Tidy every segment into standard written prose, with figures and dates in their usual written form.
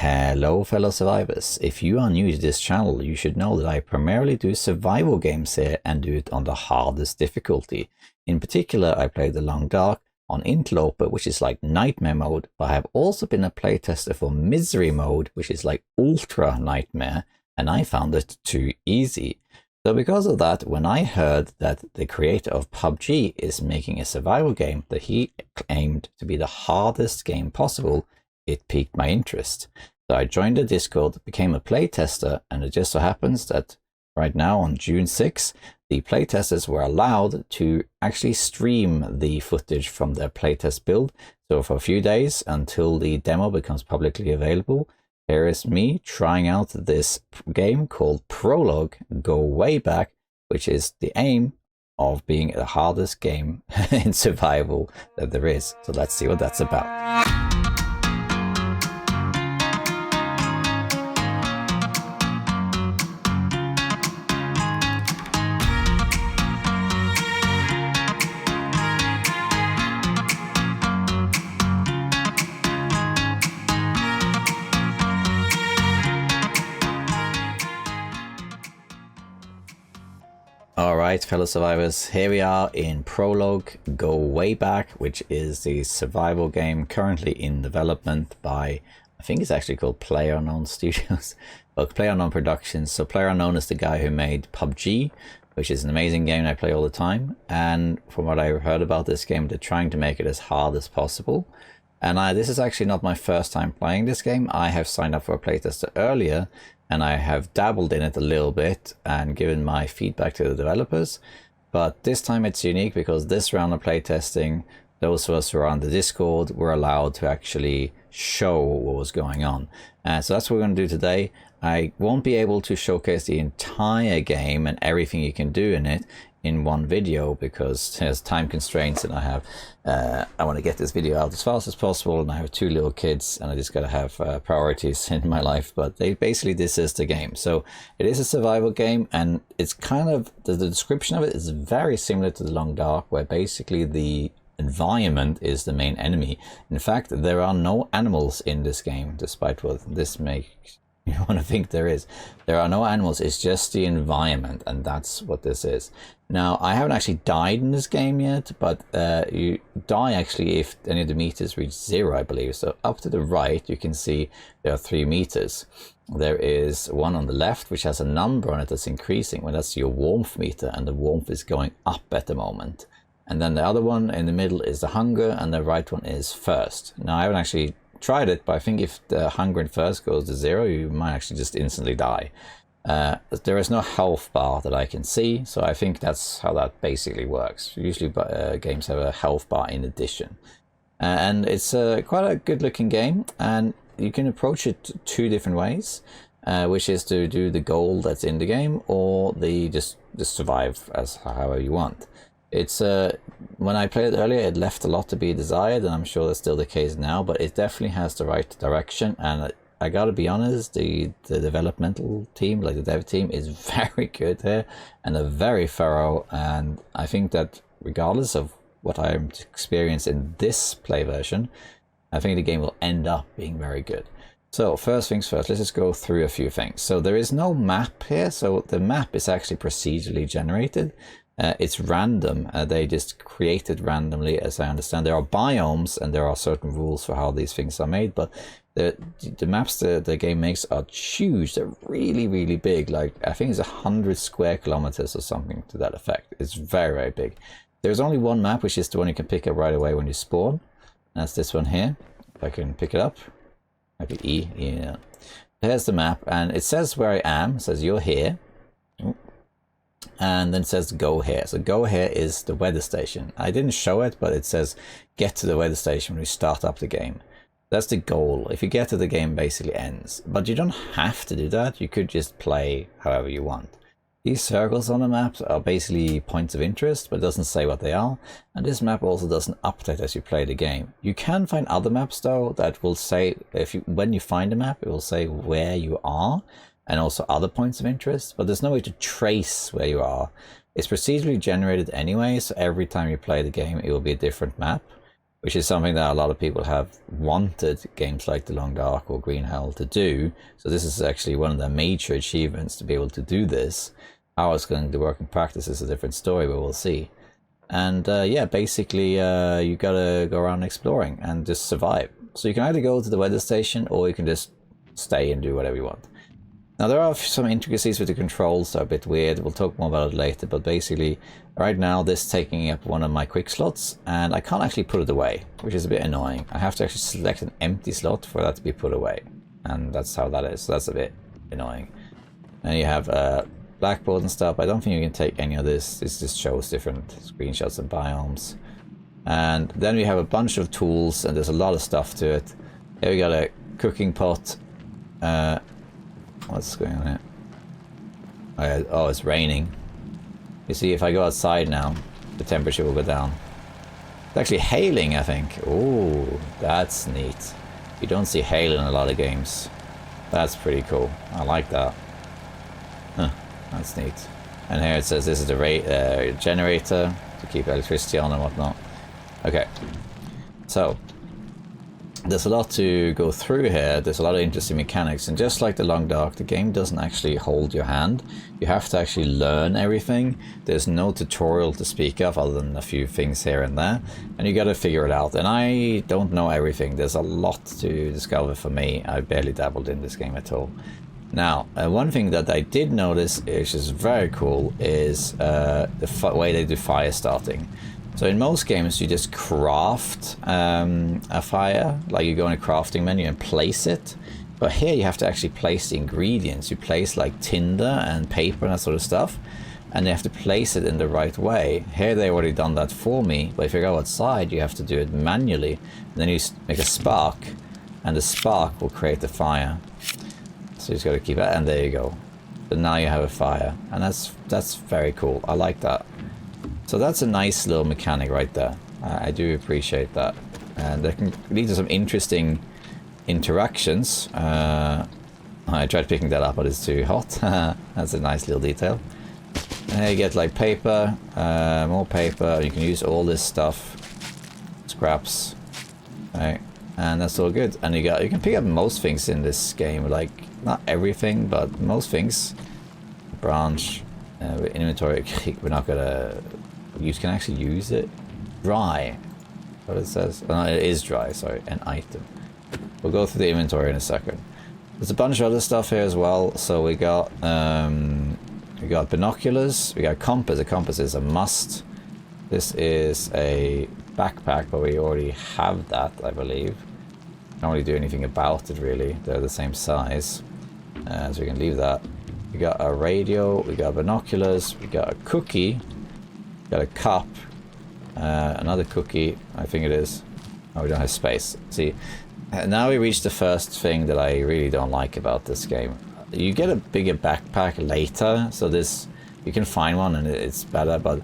Hello fellow survivors, if you are new to this channel you should know that I primarily do survival games here and do it on the hardest difficulty. In particular I play The Long Dark on Interloper, which is like nightmare mode, but I have also been a playtester for misery mode, which is like ultra nightmare, and I found it too easy. So because of that, when I heard that the creator of PUBG is making a survival game that he claimed to be the hardest game possible, it piqued my interest. So I joined the Discord, became a playtester, and it just so happens that right now on June 6th, the playtesters were allowed to actually stream the footage from their playtest build. So for a few days until the demo becomes publicly available, here is me trying out this game called Prologue, Go Wayback, which is the aim of being the hardest game in survival that there is. So let's see what that's about. Alright fellow survivors, here we are in Prologue Go Wayback, which is the survival game currently in development by, I think it's actually called PlayerUnknown Studios, or PlayerUnknown Productions. So PlayerUnknown is the guy who made PUBG, which is an amazing game I play all the time, and from what I heard about this game, they're trying to make it as hard as possible. And this is actually not my first time playing this game. I have signed up for a playtester earlier, and I have dabbled in it a little bit and given my feedback to the developers. But this time it's unique because this round of playtesting, those of us who are on the Discord were allowed to actually show what was going on. So that's what we're going to do today. I won't be able to showcase the entire game and everything you can do in it in one video because there's time constraints, and I want to get this video out as fast as possible, and I have two little kids and I just gotta have priorities in my life. But basically this is the game. So it is a survival game, and it's kind of the description of it is very similar to The Long Dark, where basically the environment is the main enemy. In fact, there are no animals in this game, despite what this makes you want to think there is. There are no animals, it's just the environment, and that's what this is. Now, I haven't actually died in this game yet, but you die actually if any of the meters reach 0, I believe. So up to the right, you can see there are 3 meters. There is one on the left, which has a number on it that's increasing. Well, that's your warmth meter, and the warmth is going up at the moment. And then the other one in the middle is the hunger, and the right one is thirst. Now, I haven't actually tried it, but I think if the hunger and thirst goes to 0, you might actually just instantly die. There is no health bar that I can see, so I think that's how that basically works. Usually games have a health bar in addition. And it's quite a good looking game, and you can approach it 2 different ways, which is to do the goal that's in the game, or just survive as however you want. It's when I played it earlier, it left a lot to be desired, and I'm sure that's still the case now, but it definitely has the right direction. And I gotta be honest, the developmental team, like the dev team, is very good here, and they're very thorough. And I think that regardless of what I'm experiencing in this play version, I think the game will end up being very good. So first things first, let's just go through a few things. So there is no map here, so the map is actually procedurally generated. It's random. They just created randomly, as I understand. There are biomes and there are certain rules for how these things are made, but the maps the game makes are huge. They're really, really big. Like, I think it's 100 square kilometers or something to that effect. It's very, very big. There's only one map, which is the one you can pick up right away when you spawn. That's this one here. If I can pick it up. Maybe E. Yeah. Here's the map, and it says where I am. It says you're here. And then it says go here. So go here is the weather station. I didn't show it, but it says get to the weather station when you start up the game. That's the goal. If you get to, the game basically ends. But you don't have to do that. You could just play however you want. These circles on the map are basically points of interest, but it doesn't say what they are. And this map also doesn't update as you play the game. You can find other maps though that will say, when you find a map, it will say where you are, and also other points of interest, but there's no way to trace where you are. It's procedurally generated anyway, so every time you play the game it will be a different map. which is something that a lot of people have wanted games like The Long Dark or Green Hell to do. So this is actually one of the major achievements, to be able to do this. How it's going to work in practice is a different story, but we'll see. And yeah, basically you gotta go around exploring and just survive. So you can either go to the weather station or you can just stay and do whatever you want. Now there are some intricacies with the controls that are a bit weird. We'll talk more about it later, but basically right now this is taking up one of my quick slots and I can't actually put it away, which is a bit annoying. I have to actually select an empty slot for that to be put away, and that's how that is. So that's a bit annoying. And you have blackboard and stuff. I don't think you can take any of this. This just shows different screenshots of biomes. And then we have a bunch of tools and there's a lot of stuff to it. Here we got a cooking pot. What's going on here? Oh, it's raining. You see, if I go outside now, the temperature will go down. It's actually hailing, I think. Oh, that's neat. You don't see hail in a lot of games. That's pretty cool. I like that. Huh, that's neat. And here it says this is the generator to keep electricity on and whatnot. Okay, so there's a lot to go through here. There's a lot of interesting mechanics, and just like The Long Dark, the game doesn't actually hold your hand. You have to actually learn everything. There's no tutorial to speak of other than a few things here and there, and you got to figure it out. And I don't know everything. There's a lot to discover for me. I barely dabbled in this game at all. Now, one thing that I did notice, which is very cool, is the way they do fire starting. So in most games you just craft a fire, like you go in a crafting menu and place it. But here you have to actually place the ingredients. You place like tinder and paper and that sort of stuff. And you have to place it in the right way. Here they already done that for me. But if you go outside you have to do it manually. And then you make a spark. And the spark will create the fire. So you just got to keep it. And there you go. So now you have a fire. And that's very cool. I like that. So that's a nice little mechanic right there. I do appreciate that. And they can lead to some interesting interactions. I tried picking that up, but it's too hot. That's a nice little detail. And you get like paper, more paper. You can use all this stuff. Scraps. Right. And that's all good. And you can pick up most things in this game. Like, not everything, but most things. Branch. Inventory. We're not gonna... You can actually use it. Dry. What it says. Oh, no, it is dry, sorry. An item. We'll go through the inventory in a second. There's a bunch of other stuff here as well. So we got binoculars. We got compass. A compass is a must. This is a backpack, but we already have that, I believe. Can't really do anything about it, really. They're the same size. So we can leave that. We got a radio. We got binoculars. We got a cookie. Got a cup, another cookie, I think it is. Oh, we don't have space. See, now we reach the first thing that I really don't like about this game. You get a bigger backpack later, so this, you can find one and it's better, but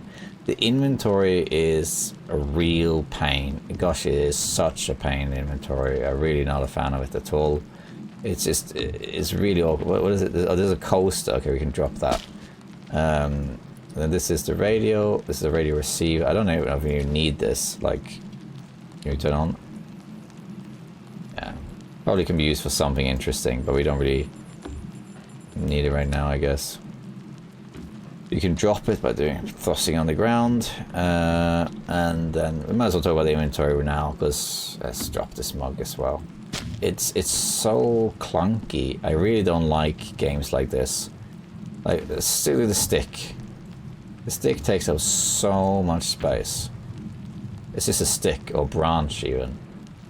the inventory is a real pain. Gosh, it is such a pain, the inventory. I'm really not a fan of it at all. It's just, it's really awkward. What is it? Oh, there's a coaster. Okay, we can drop that. Then this is the radio. This is the radio receiver. I don't know if you need this. Like, can you turn on? Yeah, probably can be used for something interesting, but we don't really need it right now, I guess. You can drop it by doing thrusting on the ground, and then we might as well talk about the inventory now, because let's drop this mug as well. It's so clunky. I really don't like games like this. Like, stick with the stick. The stick takes up so much space. It's just a stick or branch even,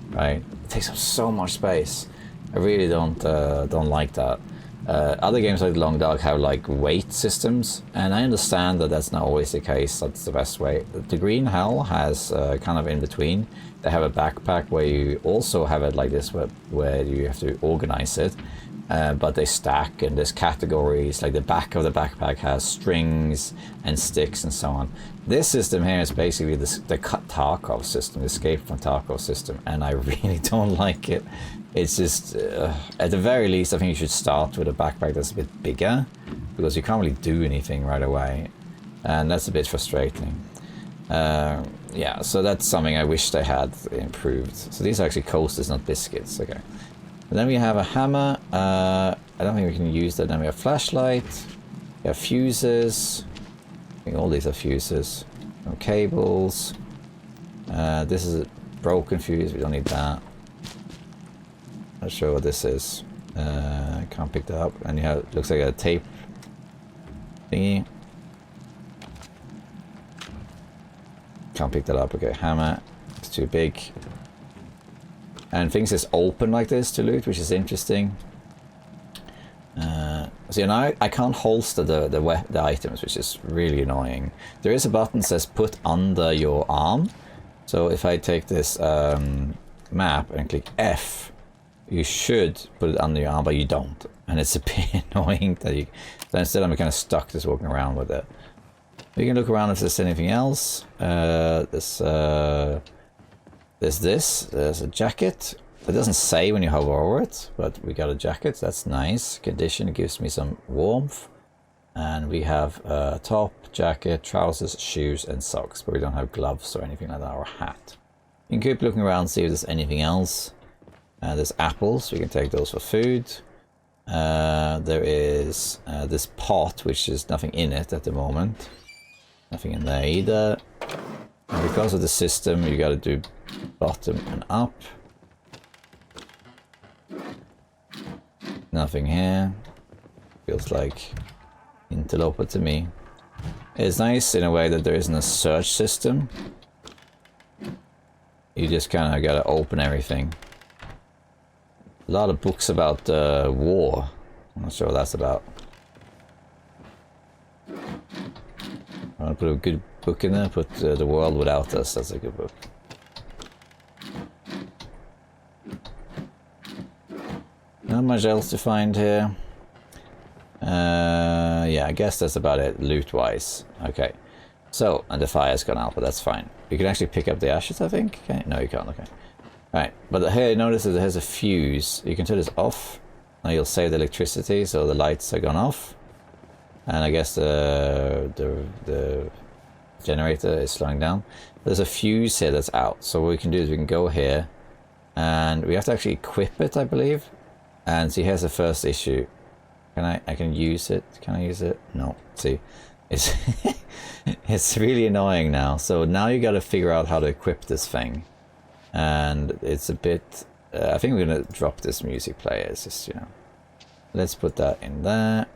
right? It takes up so much space. I really don't like that. Other games like Long Dark have like weight systems, and I understand that that's not always the case. That's the best way. The Green Hell has kind of in between. They have a backpack where you also have it like this, where you have to organize it. But they stack, and there's categories, like the back of the backpack has strings and sticks and so on. This system here is basically the Tarkov system, the Escape from Tarkov system, and I really don't like it. It's just, at the very least, I think you should start with a backpack that's a bit bigger, because you can't really do anything right away, and that's a bit frustrating. Yeah, so that's something I wish they had improved. So these are actually coasters, not biscuits. Okay. And then we have a hammer. I don't think we can use that. Then we have flashlight. We have fuses. I think all these are fuses. Some cables. This is a broken fuse. We don't need that. Not sure what this is. Can't pick that up. And you have, looks like a tape thingy. Can't pick that up. Okay, hammer. It's too big. And things just open like this to loot, which is interesting. So you know, I can't holster the items, which is really annoying. There is a button that says put under your arm. So if I take this map and click F, you should put it under your arm, but you don't. And it's a bit annoying that you... So instead I'm kind of stuck just walking around with it. We can look around if there's anything else. There's a jacket. It doesn't say when you hover over it, but we got a jacket. That's nice. Condition gives me some warmth. And we have a top, jacket, trousers, shoes, and socks. But we don't have gloves or anything like that, or a hat. You can keep looking around and see if there's anything else. There's apples. We can take those for food. There is this pot, which is nothing in it at the moment. Nothing in there either. And because of the system, you got to do bottom and up. Nothing here. Feels like interloper to me. It's nice in a way that there isn't a search system. You just kind of got to open everything. A lot of books about war. I'm not sure what that's about. I want to put a good book in there. Put The World Without Us. That's a good book. Not much else to find here. Yeah, I guess that's about it, loot-wise. Okay. So, and the fire's gone out, but that's fine. You can actually pick up the ashes, I think? Okay. No, you can't. Okay. Right, but here, notice that it has a fuse. You can turn this off. Now you'll save the electricity, so the lights are gone off. And I guess the generator is slowing down. There's a fuse here that's out. So what we can do is we can go here. And we have to actually equip it, I believe. And see, here's the first issue. I can use it? Can I use it? No. See, it's it's really annoying now. So now you got to figure out how to equip this thing. And it's a bit... I think we're going to drop this music player. It's just, you know... Let's put that in there.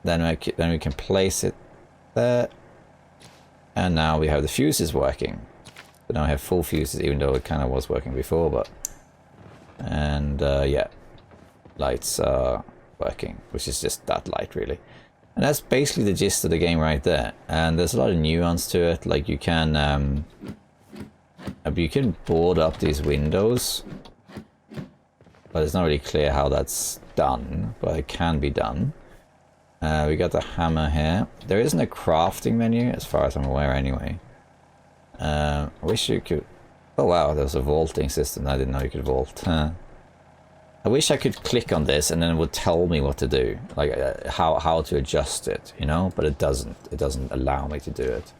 Then we can place it there. And now we have the fuses working. But now I have full fuses, even though it kind of was working before, but... And, yeah. Lights are working, which is just that light, really. And that's basically the gist of the game right there. And there's a lot of nuance to it. Like, you can board up these windows. But it's not really clear how that's done, but it can be done. We got the hammer here. There isn't a crafting menu, as far as I'm aware, anyway. I wish you could... Oh wow, there's a vaulting system. I didn't know you could vault. Huh. I wish I could click on this and then it would tell me what to do. Like, how to adjust it, you know? But it doesn't. It doesn't allow me to do it.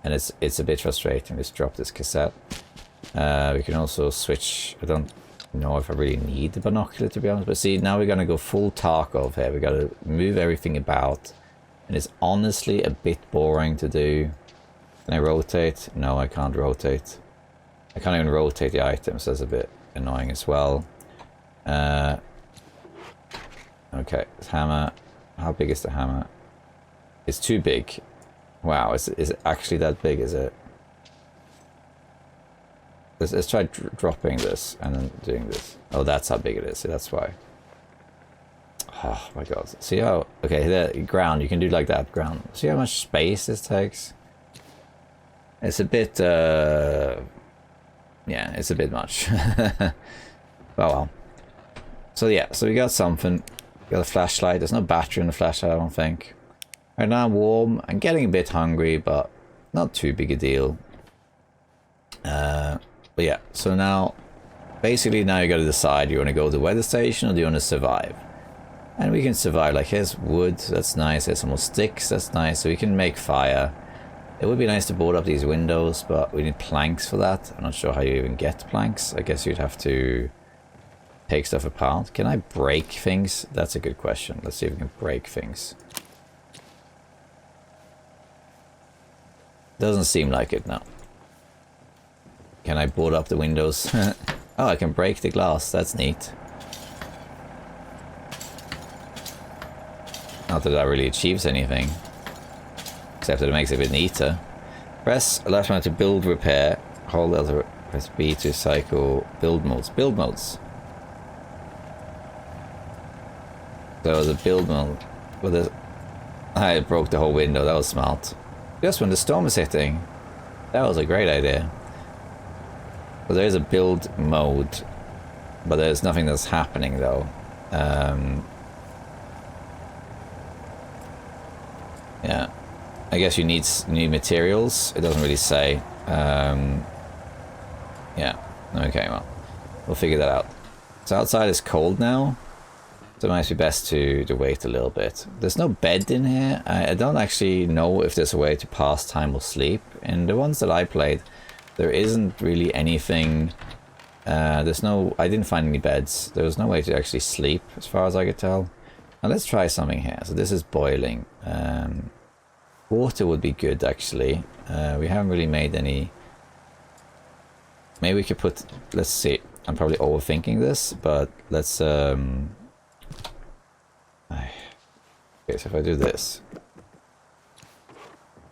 And it's a bit frustrating. Let's drop this cassette. We can also switch... I don't know if I really need the binocular, to be honest. But see, now we're going to go full Tarkov here. We've got to move everything about. And it's honestly a bit boring to do. Can I rotate? No, I can't rotate. I can't even rotate the items. That's a bit annoying as well. Okay, this hammer. How big is the hammer? It's too big. Wow, is it actually that big, is it? Let's try dropping this and then doing this. Oh, that's how big it is. So that's why. Oh my god. See how... Okay, the ground. You can do like that ground. See how much space this takes? It's a bit... Yeah, it's a bit much. Oh well. So yeah, so we got something. We got a flashlight. There's no battery in the flashlight, I don't think. Right now I'm warm. I'm getting a bit hungry, but not too big a deal. But yeah, so now, basically now you got to decide, you want to go to the weather station or do you want to survive? And we can survive, like here's wood, that's nice, here's some more sticks, that's nice, so we can make fire. It would be nice to board up these windows, but we need planks for that. I'm not sure how you even get planks. I guess you'd have to take stuff apart. Can I break things? That's a good question. Let's see if we can break things. Doesn't seem like it, no. Can I board up the windows? Oh, I can break the glass. That's neat. Not that that really achieves anything. Except that it makes it a bit neater. Press left mouse to build repair. Hold L press B to cycle build modes. Build modes. So the build mode. Well, I broke the whole window. That was smart. Just when the storm is hitting. That was a great idea. Well, there is a build mode, but there's nothing that's happening though. Yeah, I guess you need materials. It doesn't really say. Yeah. Okay. Well, we'll figure that out. So outside is cold now, so it might be best to wait a little bit. There's no bed in here. I don't actually know if there's a way to pass time or sleep. In the ones that I played, there isn't really anything. There's no. I didn't find any beds. There was no way to actually sleep, as far as I could tell. Now let's try something here. So this is boiling. Water would be good, actually. We haven't really made any. Maybe we could put. Let's see. I'm probably overthinking this, but let's. Okay, so if I do this,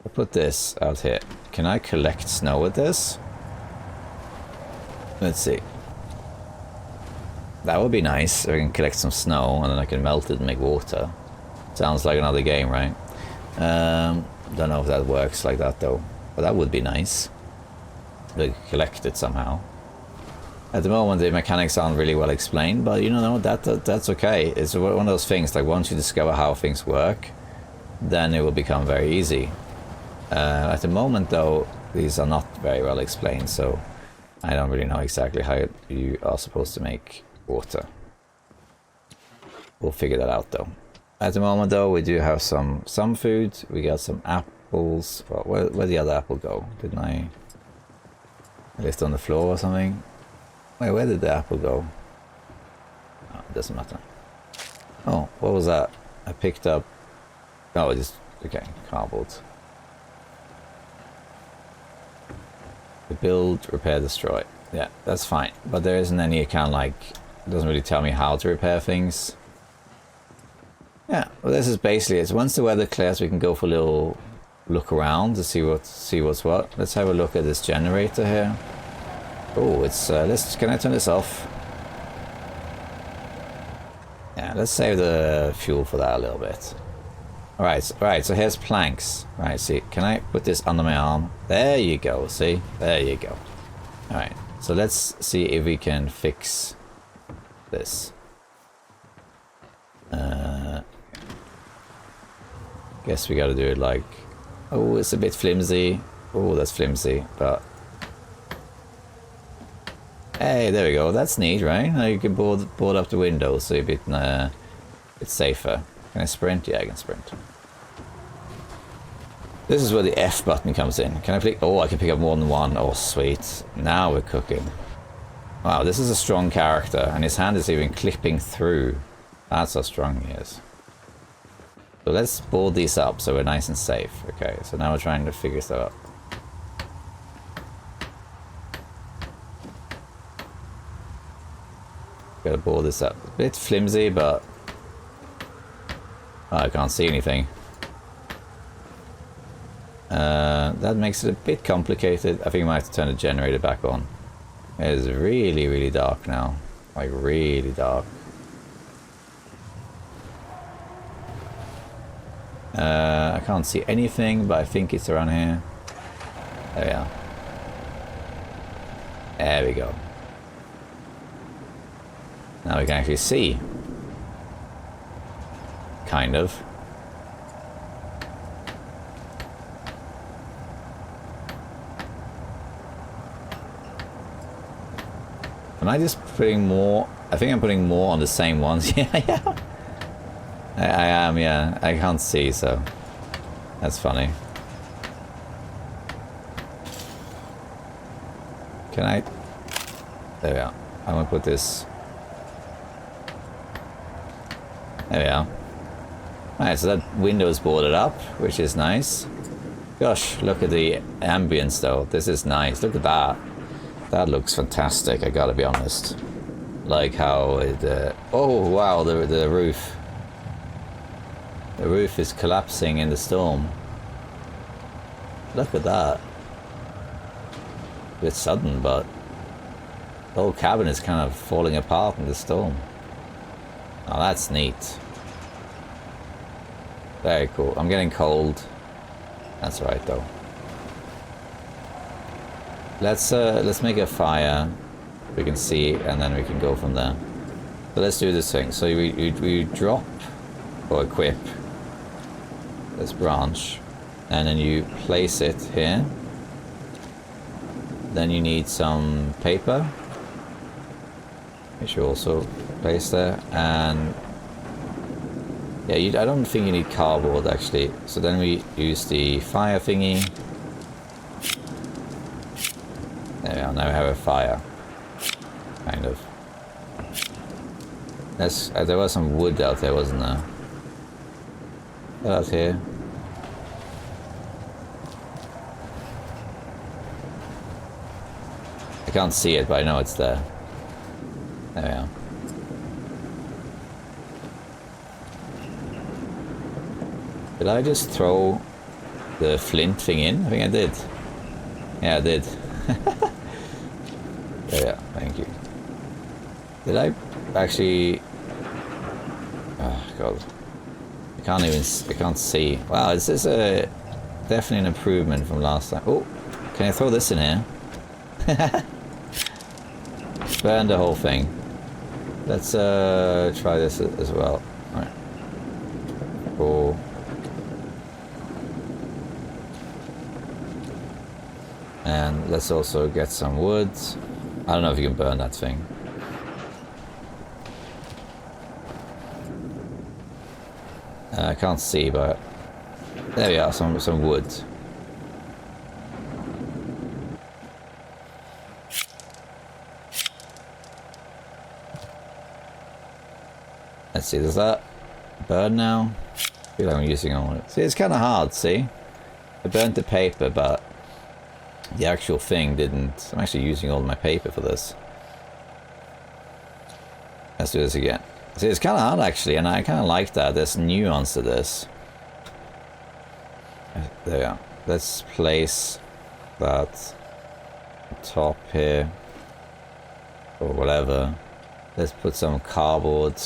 I'll put this out here. Can I collect snow with this? Let's see. That would be nice. I can collect some snow and then I can melt it and make water. Sounds like another game, right? Don't know if that works like that though, but that would be nice. To collect it somehow. At the moment the mechanics aren't really well explained, but you know that's okay. It's one of those things, like once you discover how things work, then it will become very easy. At the moment though, these are not very well explained, so I don't really know exactly how you are supposed to make water. We'll figure that out though. At the moment though, we do have some food. We got some apples. Well, where'd the other apple go? Didn't I left on the floor or something? Wait, where did the apple go? Oh, it doesn't matter. Oh, what was that? I picked up. Oh, just okay, cardboard. Build, repair, destroy. Yeah, that's fine. But there isn't any kind of like. It doesn't really tell me how to repair things. Yeah, well, this is basically it. Once the weather clears, we can go for a little look around to see what's what. Let's have a look at this generator here. Oh, it's can I turn this off? Yeah, let's save the fuel for that a little bit. Alright, so here's planks. Right, see, can I put this under my arm? There you go, see? There you go. Alright, so let's see if we can fix this. Guess we gotta do it like... Oh, it's a bit flimsy. Oh, that's flimsy, but... Hey, there we go. That's neat, right? Now you can board up the window, so you're a bit safer. Can I sprint? Yeah, I can sprint. This is where the F button comes in. Can I pick... Oh, I can pick up more than one. Oh, sweet. Now we're cooking. Wow, this is a strong character, and his hand is even clipping through. That's how strong he is. So let's board these up so we're nice and safe. Okay, so now we're trying to figure stuff out. Gotta board this up. A bit flimsy, but... Oh, I can't see anything. That makes it a bit complicated. I think I might have to turn the generator back on. It is really, really dark now. Like, really dark. I can't see anything, but I think it's around here. There we are. There we go. Now we can actually see. Kind of. Am I just putting more? I think I'm putting more on the same ones. Yeah. I am, yeah. I can't see, so that's funny. Can I? There we are. I'm gonna put this. There we are. Alright, so that window is boarded up, which is nice. Gosh, look at the ambience though. This is nice. Look at that. That looks fantastic, I gotta be honest. Like how it... oh wow, the roof. The roof is collapsing in the storm. Look at that. A bit sudden, but the whole cabin is kind of falling apart in the storm. Oh, that's neat. Very cool. I'm getting cold. That's right, though. Let's make a fire. We can see, and then we can go from there. So let's do this thing. So we drop or equip this branch, and then you place it here. Then you need some paper, which you also place there, and yeah, I don't think you need cardboard actually. So then we use the fire thingy. There we are, now we have a fire. Kind of. There was some wood out there, wasn't there? Out here. I can't see it, but I know it's there. There we are. Did I just throw the flint thing in? I think I did. Yeah, I did. There we are, thank you. Did I actually... oh god. I can't see. Wow, this is definitely an improvement from last time. Oh, can I throw this in here? Burn the whole thing. Let's try this as well. Alright. Cool. And let's also get some wood. I don't know if you can burn that thing. I can't see, but there we are, some wood. Let's see, does that burn now? I feel like I'm using all it. See, it's kind of hard, see? I burnt the paper, but the actual thing didn't. I'm actually using all my paper for this. Let's do this again. See, it's kind of hard actually, and I kind of like that. There's nuance to this. There we are. Let's place that top here, or whatever. Let's put some cardboard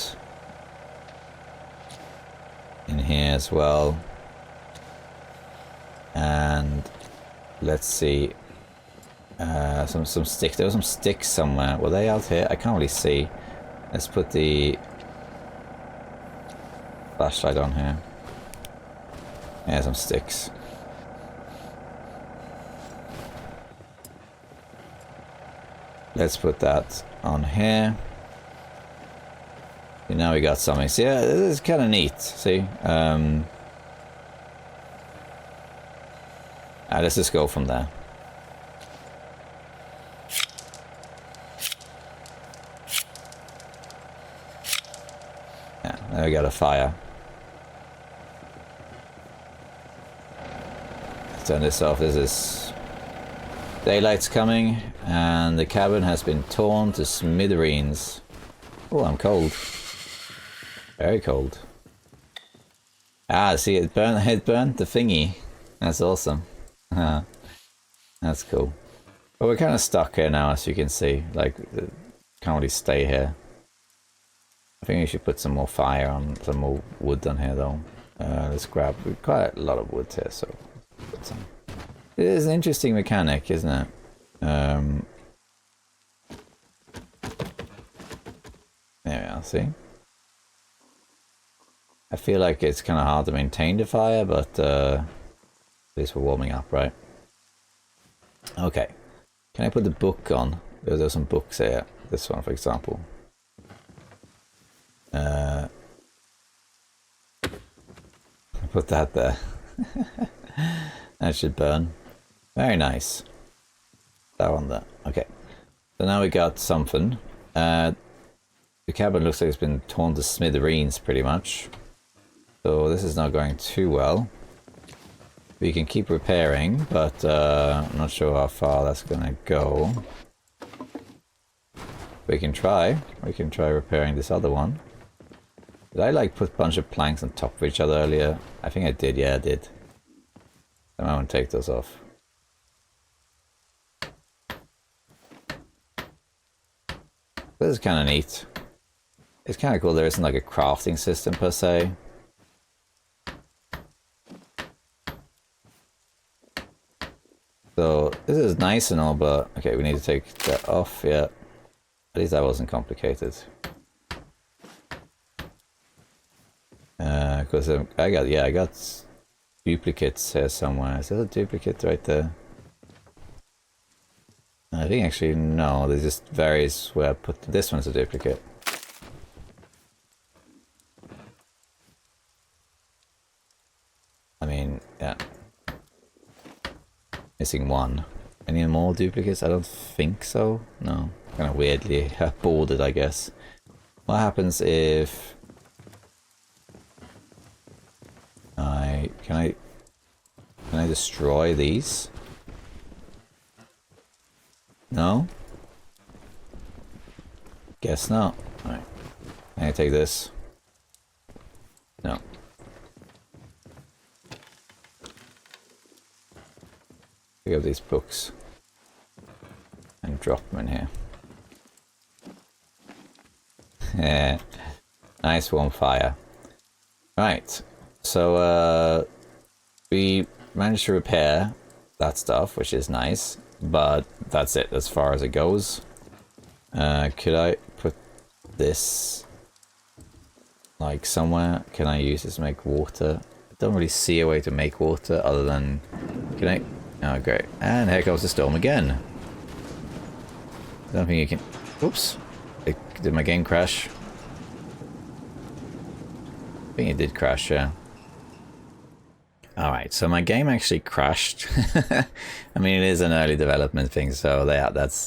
in here as well. And let's see. Some sticks. There were some sticks somewhere. Were they out here? I can't really see. Let's put the flashlight on here. Yeah, some sticks. Let's put that on here. And now we got something. See, yeah, this is kind of neat. See, let's just go from there. Yeah, there we got a fire. Let's turn this off. This is daylight's coming, and the cabin has been torn to smithereens. Oh, I'm cold. Very cold. Ah, see, it burnt the thingy. That's awesome. That's cool. But we're kind of stuck here now, as you can see. Like, can't really stay here. I think we should put some more fire on, some more wood on here, though. Let's grab quite a lot of wood here, so put some. It is an interesting mechanic, isn't it? There we are. See. I feel like it's kind of hard to maintain the fire, but at least we're warming up, right? Okay. Can I put the book on? There's some books here. This one, for example. Put that there. That should burn. Very nice. That one there. Okay. So now we got something. The cabin looks like it's been torn to smithereens pretty much. So this is not going too well. We can keep repairing, but I'm not sure how far that's gonna go. We can try. We can try repairing this other one. Did I like put a bunch of planks on top of each other earlier? I think I did, yeah I did. I might want to take those off. This is kind of neat. It's kind of cool there isn't like a crafting system per se. So this is nice and all, but okay, we need to take that off, yeah. At least that wasn't complicated. Because I got duplicates here somewhere. Is that a duplicate right there? I think actually no, there's just varies where I put this one's a duplicate. I mean, yeah. Missing one. Any more duplicates? I don't think so. No. Kind of weirdly bordered, I guess. What happens if can I destroy these? No? Guess not. Alright. Can I take this? No. Pick up these books and drop them in here. Yeah. Nice warm fire. Right. So we managed to repair that stuff, which is nice, but that's it as far as it goes. Could I put this like somewhere? Can I use this to make water? I don't really see a way to make water other than... Can I? Oh, great. And here goes the storm again. I don't think you can... Oops. Did my game crash? I think it did crash, yeah. Alright, so my game actually crashed. I mean, it is an early development thing, so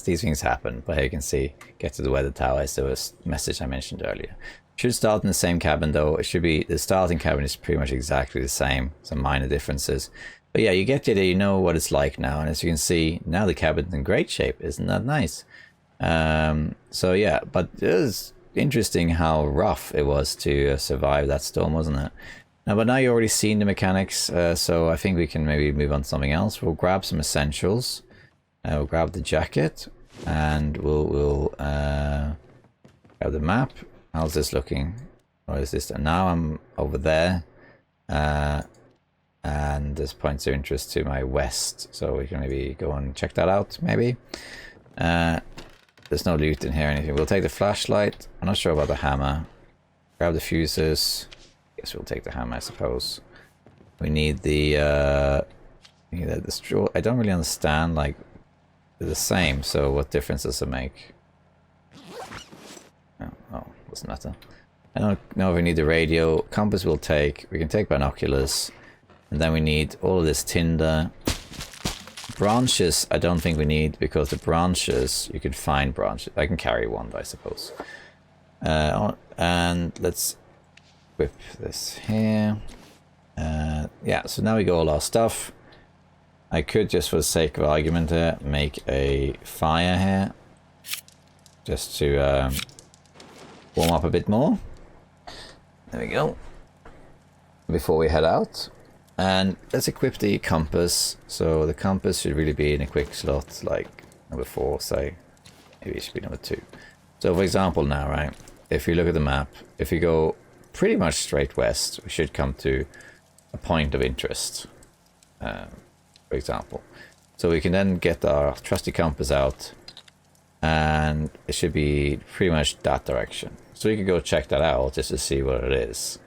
these things happen. But here you can see, get to the weather tower, is the message I mentioned earlier. Should start in the same cabin though. It should be, the starting cabin is pretty much exactly the same. Some minor differences. But yeah, you get it, you know what it's like now. And as you can see, now the cabin's in great shape. Isn't that nice? So yeah, but it was interesting how rough it was to survive that storm, wasn't it? But now you've already seen the mechanics, so I think we can maybe move on to something else. We'll grab some essentials. We'll grab the jacket, and we'll grab the map. How's this looking? Or is this? Now I'm over there, and there's points of interest to my west, so we can maybe go and check that out. Maybe. There's no loot in here or anything. We'll take the flashlight. I'm not sure about the hammer. Grab the fuses. Guess we'll take the hammer, I suppose. We need the straw. I don't really understand, like, they're the same, so what difference does it make? Oh, doesn't matter. I don't know if we need the radio. Compass we'll take. We can take binoculars. And then we need all of this tinder. Branches I don't think we need, because the branches, you could find branches. I can carry one, I suppose. And let's whip this here. Yeah, so now we got all our stuff. I could just, for the sake of argument here, make a fire here. Just to warm up a bit more. There we go. Before we head out. And let's equip the compass. So the compass should really be in a quick slot, like number 4, say. Maybe it should be number 2. So for example now, right, if you look at the map, if you go pretty much straight west, we should come to a point of interest, for example. So we can then get our trusty compass out, and it should be pretty much that direction. So you can go check that out just to see what it is.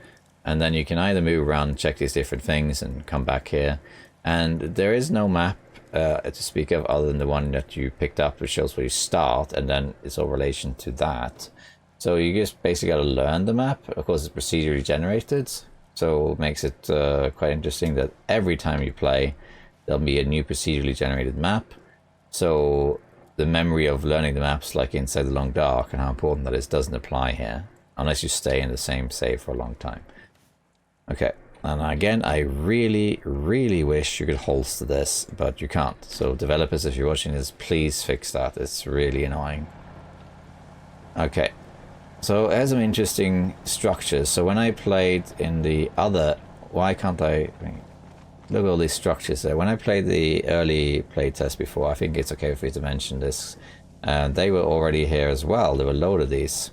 And then you can either move around and check these different things and come back here. And there is no map to speak of other than the one that you picked up, which shows where you start, and then it's all relation to that. So you just basically got to learn the map. Of course, it's procedurally generated, so it makes it quite interesting that every time you play, there'll be a new procedurally generated map. So the memory of learning the maps like Inside the Long Dark and how important that is doesn't apply here. Unless you stay in the same save for a long time. Okay, and again, I really, really wish you could holster this, but you can't. So developers, if you're watching this, please fix that. It's really annoying. Okay, so it has some interesting structures. So when I played in the other... Why can't I... Look at all these structures there. When I played the early playtest before, I think it's okay for you to mention this. They were already here as well. There were a load of these.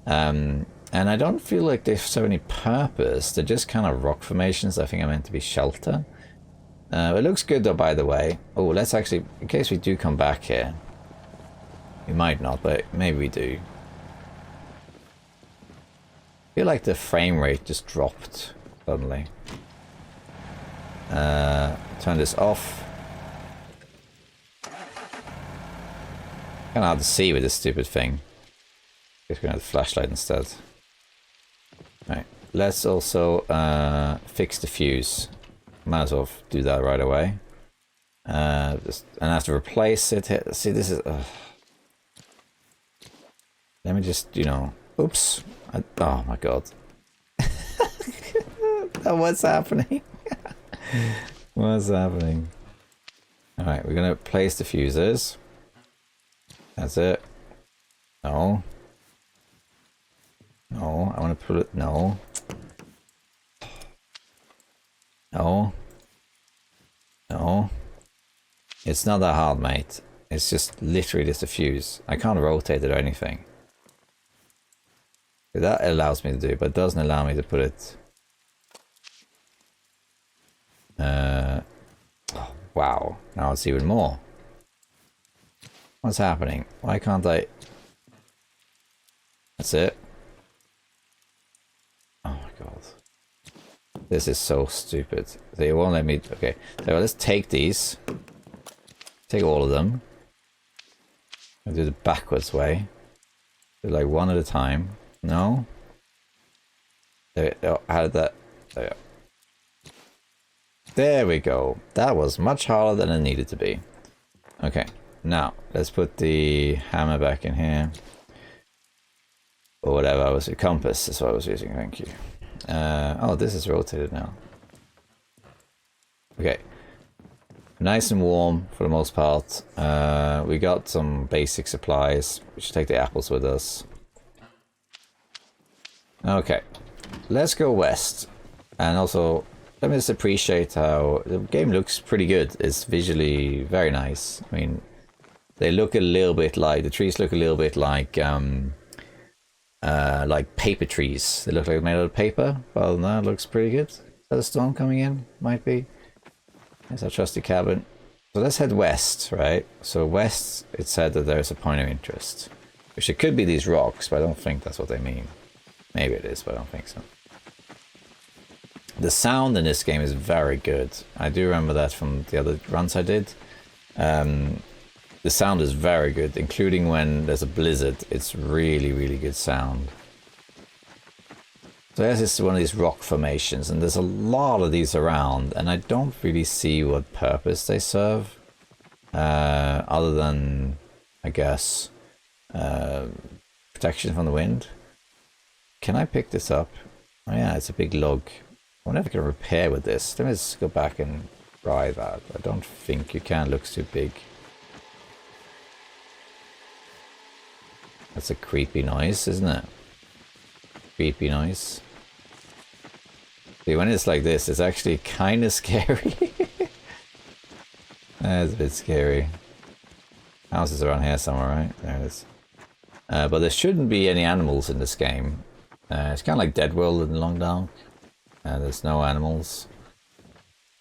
And I don't feel like they serve any purpose. They're just kind of rock formations. I think are meant to be shelter. It looks good though, by the way. Oh, let's actually, in case we do come back here. We might not, but maybe we do. I feel like the frame rate just dropped suddenly. Turn this off. Kind of hard to see with this stupid thing. Guess we're gonna have the flashlight instead. Right, let's also fix the fuse. Might as well do that right away. And I have to replace it. See, this is. Let me just, you know. Oops. Oh my god. What's happening? What's happening? Alright, we're gonna place the fuses. That's it. No. No, I want to put it. No. No. No. It's not that hard, mate. It's just literally just a fuse. I can't rotate it or anything. That allows me to do, but it doesn't allow me to put it. Oh, wow. Now it's even more. What's happening? Why can't I? That's it. Oh my god. This is so stupid. They won't let me. Okay. So let's take these. Take all of them. I'll do the backwards way. Do like one at a time. No. There, oh, how did that? There. There we go. That was much harder than it needed to be. Okay. Now let's put the hammer back in here. Or whatever. I was a compass. That's what I was using. Thank you. Oh, this is rotated now. Okay. Nice and warm for the most part. We got some basic supplies. We should take the apples with us. Okay. Let's go west. And also, let me just appreciate how the game looks pretty good. It's visually very nice. I mean, they look a little bit like, the trees look a little bit like paper trees. They look like made out of paper. Other than that, it looks pretty good. Is that a storm coming in? Might be. There's our trusty cabin. So let's head west, right? So west, it said that there's a point of interest. Which it could be these rocks, but I don't think that's what they mean. Maybe it is, but I don't think so. The sound in this game is very good. I do remember that from the other runs I did. The sound is very good, including when there's a blizzard. It's really, really good sound. So this is one of these rock formations, and there's a lot of these around, and I don't really see what purpose they serve. Other than, I guess, protection from the wind. Can I pick this up? Oh yeah, it's a big log. I wonder if I can repair with this. Let me just go back and try that. I don't think you can. It looks too big. That's a creepy noise, isn't it? Creepy noise. See, when it's like this, it's actually kind of scary. That's a bit scary. House is around here somewhere, right? There it is. But there shouldn't be any animals in this game. It's kind of like Dead World in Long Dark. There's no animals.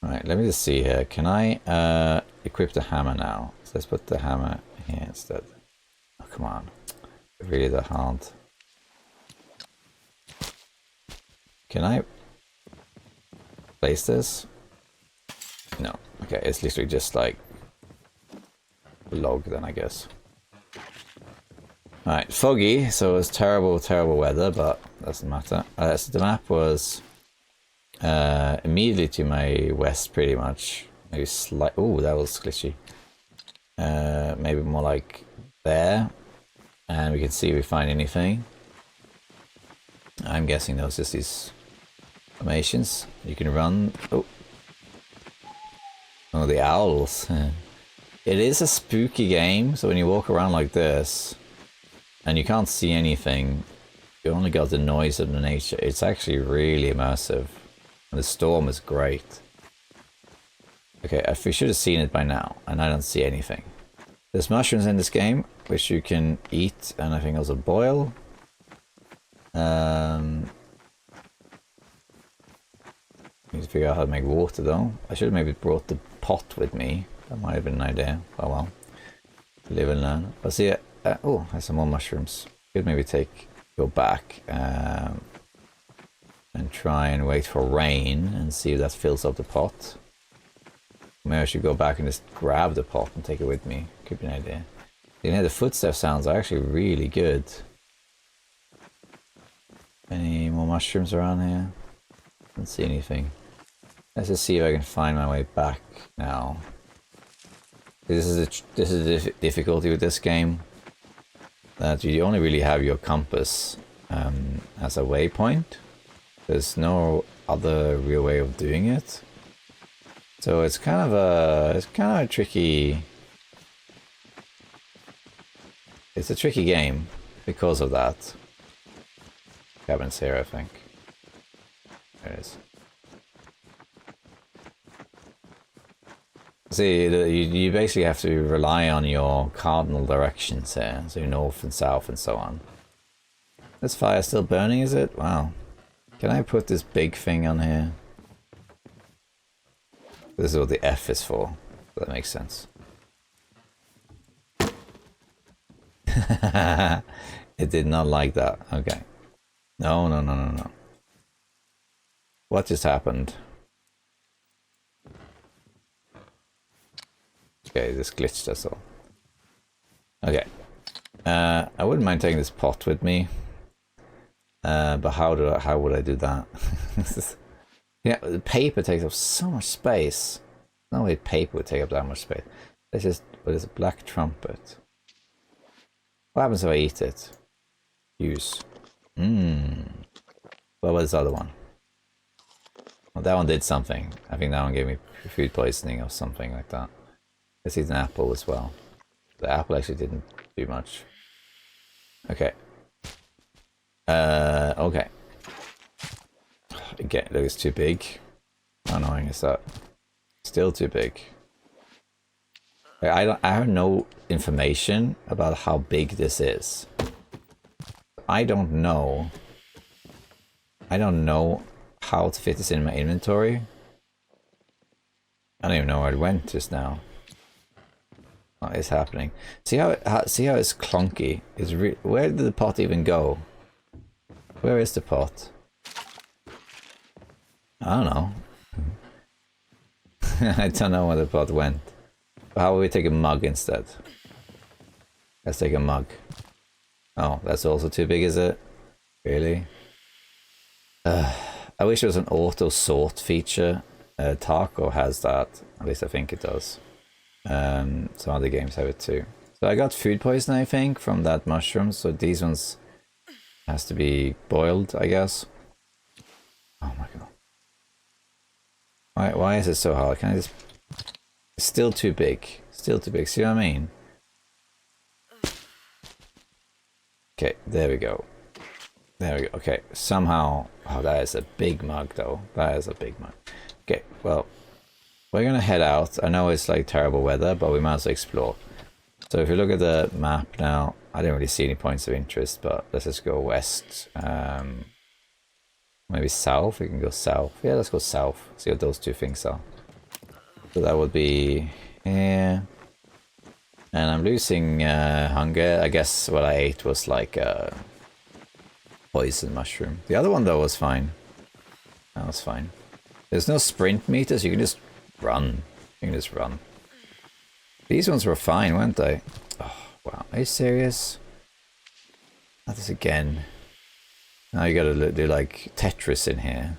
Alright, let me just see here. Can I equip the hammer now? So let's put the hammer here instead. Oh, come on. Really that hard. Can I place this? No. Okay, it's literally just like a log then, I guess. Alright, foggy, so it's terrible, terrible weather, but doesn't matter. So the map was immediately to my west, pretty much. Maybe slight. Oh, that was glitchy. Maybe more like there. And we can see if we find anything. I'm guessing those just these formations. You can run. Oh. Oh, the owls. It is a spooky game, so when you walk around like this and you can't see anything, you only got the noise of the nature. It's actually really immersive. And the storm is great. Okay, we should have seen it by now, and I don't see anything. There's mushrooms in this game, which you can eat and I think also boil. Need to figure out how to make water though. I should have maybe brought the pot with me. That might have been an idea. Oh well. Live and learn. But see, oh, there's some more mushrooms. Could maybe go back and try and wait for rain and see if that fills up the pot. Maybe I should go back and just grab the pot and take it with me. Could be an idea. You know, the footstep sounds are actually really good. Any more mushrooms around here? Don't see anything. Let's just see if I can find my way back now. This is the difficulty with this game. That you only really have your compass as a waypoint. There's no other real way of doing it. So it's kind of a tricky. It's a tricky game because of that. Cabin's here, I think. There it is. See, you basically have to rely on your cardinal directions here, so north and south and so on. This fire still burning, is it? Wow. Can I put this big thing on here? This is what the F is for. That makes sense. It did not like that. Okay. No. What just happened? Okay, this glitched, that's all. Okay. I wouldn't mind taking this pot with me. But how would I do that? Yeah, the paper takes up so much space. No way paper would take up that much space. Let's just, what is it? Black trumpet. What happens if I eat it? Use. What about this other one? Well, that one did something. I think that one gave me food poisoning or something like that. Let's eat an apple as well. The apple actually didn't do much. Okay. Okay. Again, look, it's too big. How annoying is that? Still too big. I have no information about how big this is. I don't know how to fit this in my inventory. I don't even know where it went just now. What is happening? See how it's clunky? Where did the pot even go? Where is the pot? I don't know. I don't know where the pot went. How about we take a mug instead? Let's take a mug. Oh, that's also too big, is it? Really? I wish there was an auto sort feature. Taco has that. At least I think it does. Some other games have it too. So I got food poisoning, I think, from that mushroom. So these ones has to be boiled, I guess. Oh my god. Why is it so hard? Can I just... It's still too big. Still too big. See what I mean? Okay, there we go. There we go. Okay, somehow... Oh, that is a big mug, though. That is a big mug. Okay, well... We're gonna head out. I know it's like terrible weather, but we might as well explore. So if you look at the map now, I don't really see any points of interest, but let's just go west. Maybe south. We can go south. Yeah, let's go south. See what those two things are. So that would be here. And I'm losing hunger. I guess what I ate was like a poison mushroom. The other one though was fine. That was fine. There's no sprint meters. You can just run. You can just run. These ones were fine, weren't they? Oh, wow. Are you serious? Not this again. Now you gotta do like Tetris in here.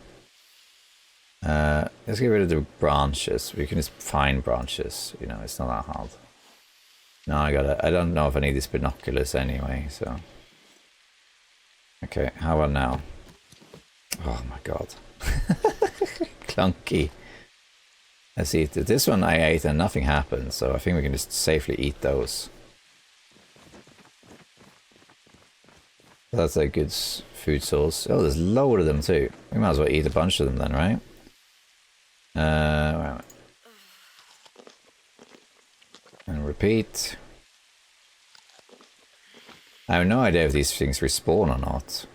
Let's get rid of the branches. We can just find branches. You know, it's not that hard. No, I don't know if I need these binoculars anyway, so. Okay, how about now? Oh my god. Clunky. Let's eat this one I ate and nothing happened, so I think we can just safely eat those. That's a good food source. Oh, there's a load of them too. We might as well eat a bunch of them then, right? Wait. And repeat. I have no idea if these things respawn or not.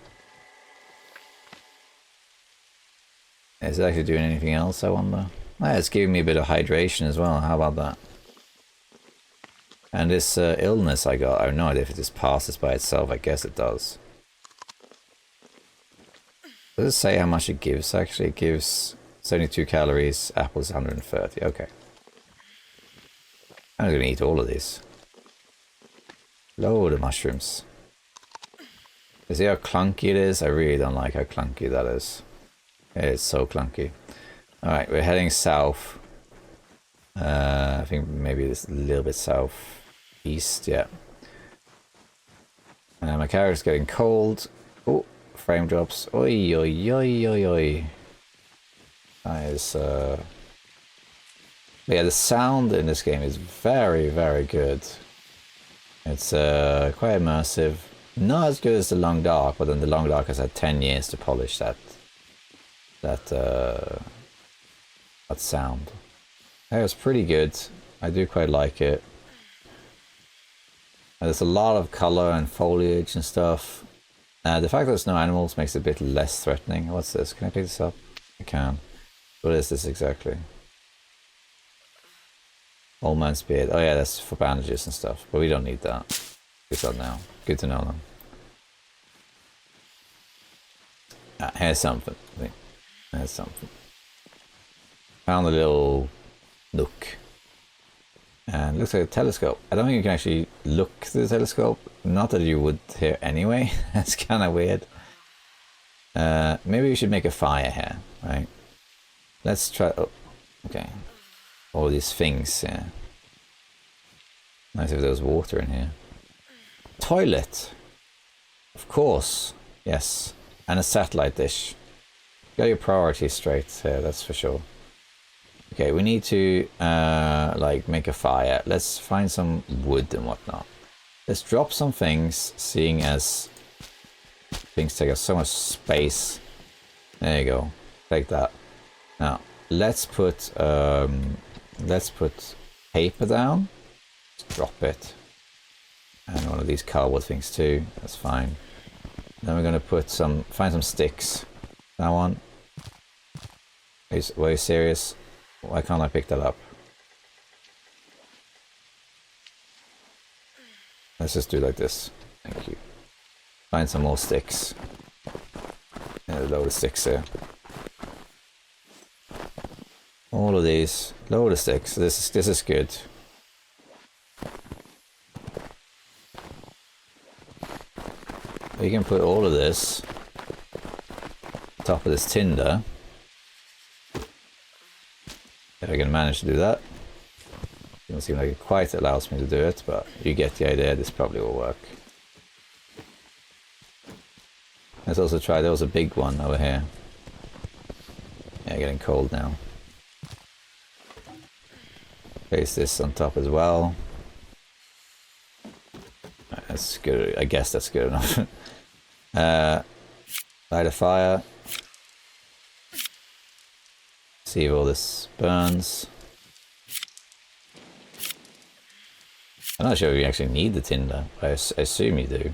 Is it actually doing anything else, I wonder? Ah, it's giving me a bit of hydration as well. How about that? And this illness I got, I have no idea if it just passes by itself. I guess it does. Does it say how much it gives? Actually, it gives 72 calories, apples 130. Okay. I'm going to eat all of these. Load of mushrooms. You see how clunky it is? I really don't like how clunky that is. It's so clunky. Alright, we're heading south. I think maybe it's a little bit southeast, yeah. My character's getting cold. Oh, frame drops. Oi, oi, oi, oi, oi. That is, yeah, the sound in this game is very, very good. It's quite immersive. Not as good as the Long Dark, but then the Long Dark has had 10 years to polish that sound. That was pretty good. I do quite like it. And there's a lot of color and foliage and stuff. The fact that there's no animals makes it a bit less threatening. What's this? Can I pick this up? I can. What is this exactly? Old man's beard. Oh yeah, that's for bandages and stuff. But we don't need that. Get that now. Good to know them. Ah, here's something. I think. There's something. Found a little nook. And it looks like a telescope. I don't think you can actually look through the telescope. Not that you would here anyway. That's kind of weird. Maybe we should make a fire here, right? Let's try... Oh, okay. All these things, yeah. Nice if there was water in here. Toilet! Of course. Yes. And a satellite dish. Got your priorities straight here, that's for sure. Okay, we need to like make a fire. Let's find some wood and whatnot. Let's drop some things, seeing as things take up so much space. There you go. Take that. Now let's put paper down. Just drop it. And one of these cardboard things too. That's fine. Then we're gonna put find some sticks. That one. Were you serious? Why can't I pick that up? Let's just do it like this. Thank you. Find some more sticks. Yeah, a load of sticks there. All of these. Load of sticks. This is good. We can put all of this on top of this tinder. If I can manage to do that. Doesn't seem like it quite allows me to do it, but you get the idea. This probably will work. Let's also try, there was a big one over here. Yeah, getting cold now. Place this on top as well. That's good. I guess that's good enough. Light a fire. See if all this burns. I'm not sure if you actually need the tinder. I assume you do.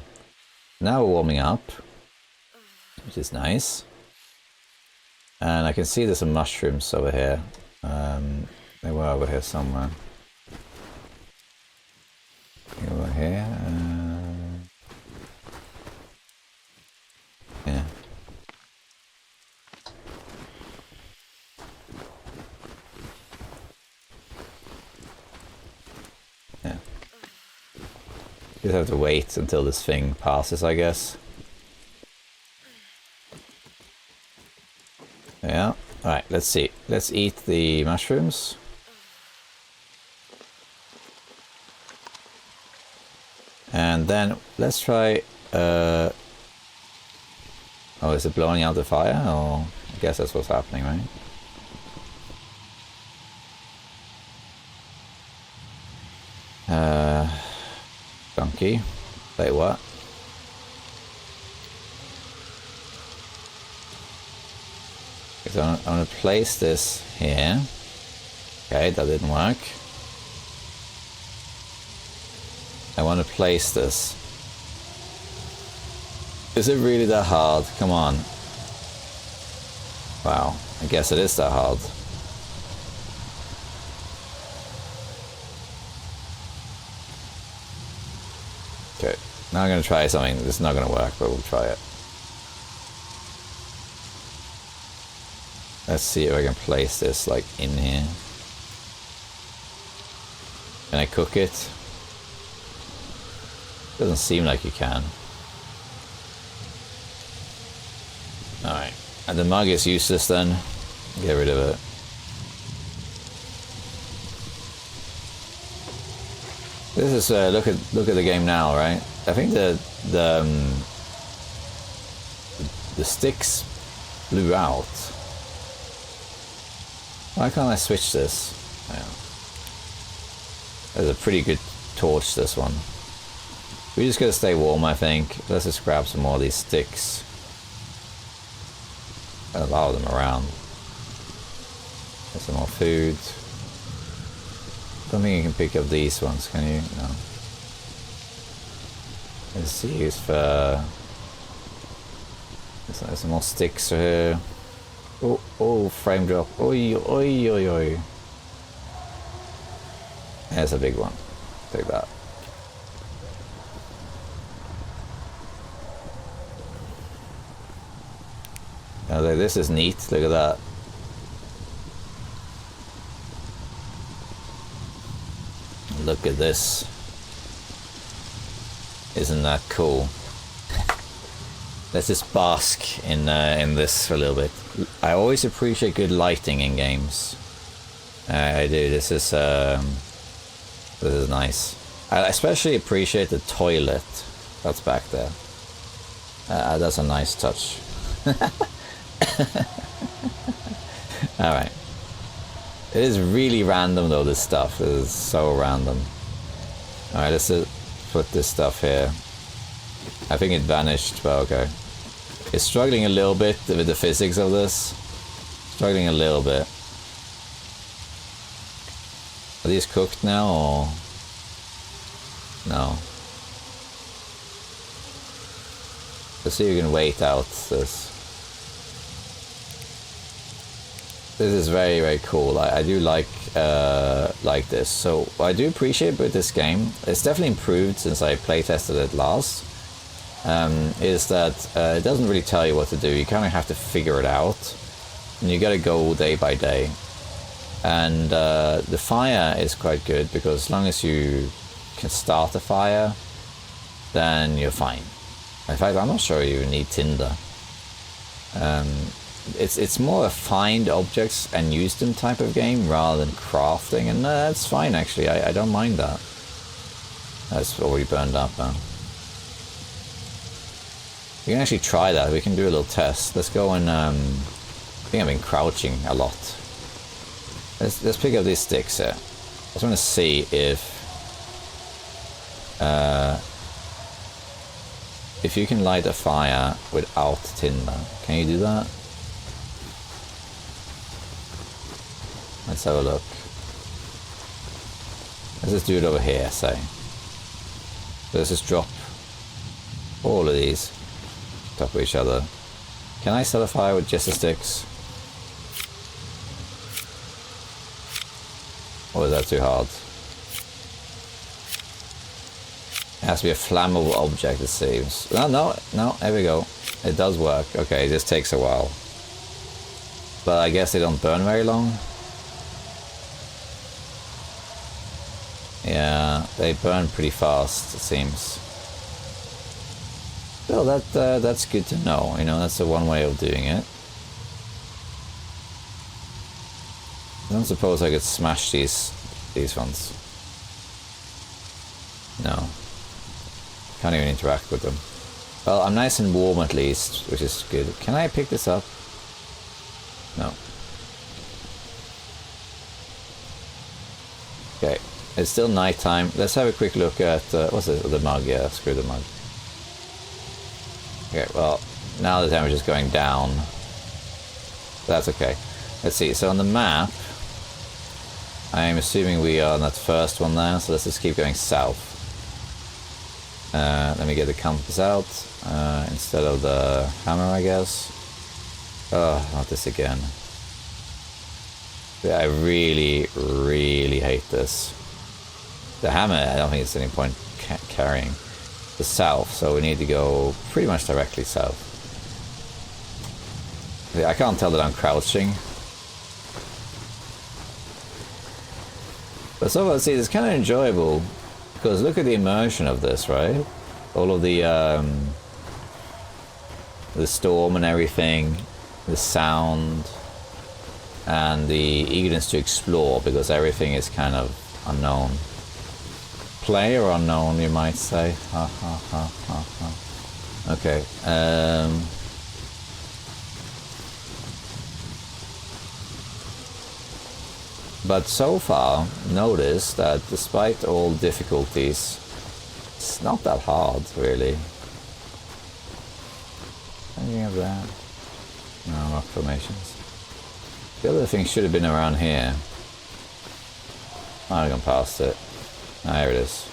Now we're warming up, which is nice. And I can see there's some mushrooms over here. They were over here somewhere. Over here. Yeah. Yeah. Just have to wait until this thing passes, I guess. Yeah. Alright, let's see. Let's eat the mushrooms. And then let's try... oh, is it blowing out the fire? Or I guess that's what's happening, right? Donkey. Wait, what? So I'm gonna place this here. Okay, that didn't work. I want to place this. Is it really that hard? Come on. Wow, I guess it is that hard. Okay, now I'm gonna try something. This is not gonna work, but we'll try it. Let's see if I can place this like in here. Can I cook it? Doesn't seem like you can. Alright. And the mug is useless then. Get rid of it. This is look at the game now, right? I think the sticks blew out. Why can't I switch this? Yeah. There's a pretty good torch, this one. We just gotta stay warm, I think. Let's just grab some more of these sticks. And allow them around. Get some more food. Don't think you can pick up these ones, can you? No. Let's see if there's some more sticks here. Oh, frame drop. Oi, oi, oi, oi. There's a big one. Take that. I was like, this is neat. Look at that. Look at this. Isn't that cool? Let's just bask in this for a little bit. I always appreciate good lighting in games. I do. This is nice. I especially appreciate the toilet that's back there. That's a nice touch. Alright. It is really random though, this stuff. It is so random. Alright, let's put this stuff here. I think it vanished, but okay. It's struggling a little bit with the physics of this. Struggling a little bit. Are these cooked now, or...? No. Let's see if we can wait out this. This is very, very cool. I do like this. So what I do appreciate with this game, it's definitely improved since I playtested it last, is that it doesn't really tell you what to do. You kind of have to figure it out, and you got to go day by day. And the fire is quite good, because as long as you can start a fire, then you're fine. In fact, I'm not sure you need tinder. It's more a find objects and use them type of game rather than crafting, and that's fine actually. I don't mind that. That's already burned up now. We can actually try that. We can do a little test. Let's go and I think I've been crouching a lot. Let's pick up these sticks here. I just want to see if you can light a fire without tinder. Can you do that? Let's have a look. Let's just do it over here, say. So let's just drop all of these on top of each other. Can I set a fire with just the sticks? Or is that too hard? It has to be a flammable object, it seems. No, there we go. It does work. Okay, it just takes a while. But I guess they don't burn very long. Yeah, they burn pretty fast, it seems. Well, that's good to know. You know, that's the one way of doing it. I don't suppose I could smash these ones. No. Can't even interact with them. Well, I'm nice and warm at least, which is good. Can I pick this up? No. Okay, it's still nighttime. Let's have a quick look at, what's it, the mug? Yeah, screw the mug. Okay, well, now the temperature's going down. That's okay. Let's see, so on the map, I'm assuming we are on that first one there, so let's just keep going south. Let me get the compass out, instead of the hammer, I guess. Oh, not this again. Yeah, I really, really hate this. The hammer, I don't think it's any point carrying. The south, so we need to go pretty much directly south. Yeah, I can't tell that I'm crouching. But so far, see, it's kind of enjoyable, because look at the immersion of this, right? All of the storm and everything, the sound, and the eagerness to explore, because everything is kind of unknown. Player unknown, you might say. Ha ha ha ha ha. Okay. But so far, notice that despite all difficulties, it's not that hard, really. Anything of that? No, rock formations. The other thing should have been around here. I've gone past it. Ah, here it is.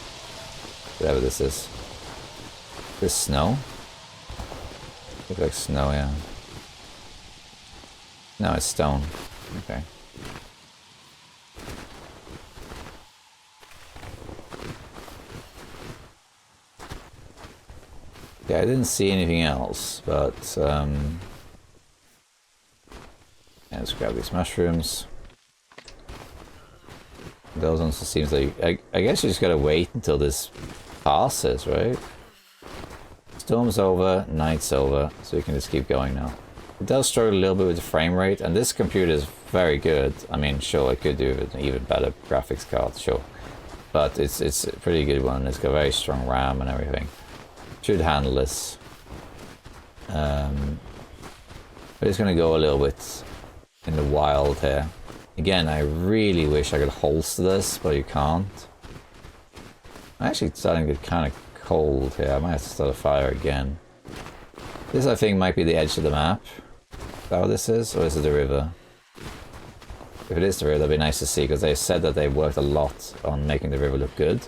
Whatever this is. This snow? Looks like snow, yeah. No, it's stone. Okay. Yeah, I didn't see anything else, but yeah, let's grab these mushrooms. Those ones seems like I guess you just gotta wait until this passes, right? Storm's over, night's over, so you can just keep going now. It does struggle a little bit with the frame rate, and this computer is very good. I mean, sure, it could do with an even better graphics card, sure, but it's a pretty good one. It's got very strong RAM and everything. Should handle this. But it's gonna go a little bit in the wild here. Again, I really wish I could holster this, but you can't. I'm actually starting to get kind of cold here. I might have to start a fire again. This, I think, might be the edge of the map. Is that what this is? Or is it the river? If it is the river, that'd be nice to see, because they said that they worked a lot on making the river look good.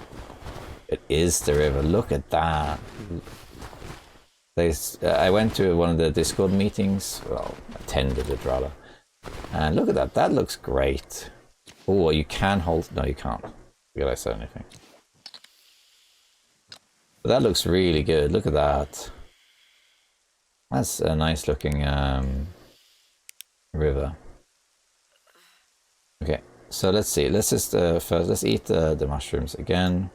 It is the river. Look at that. I went to one of the Discord meetings. Well, attended it rather. And look at that. That looks great. Oh, you can hold. No, you can't. Realize that anything. But that looks really good. Look at that. That's a nice looking river. Okay, so let's see. Let's just first let's eat the mushrooms again.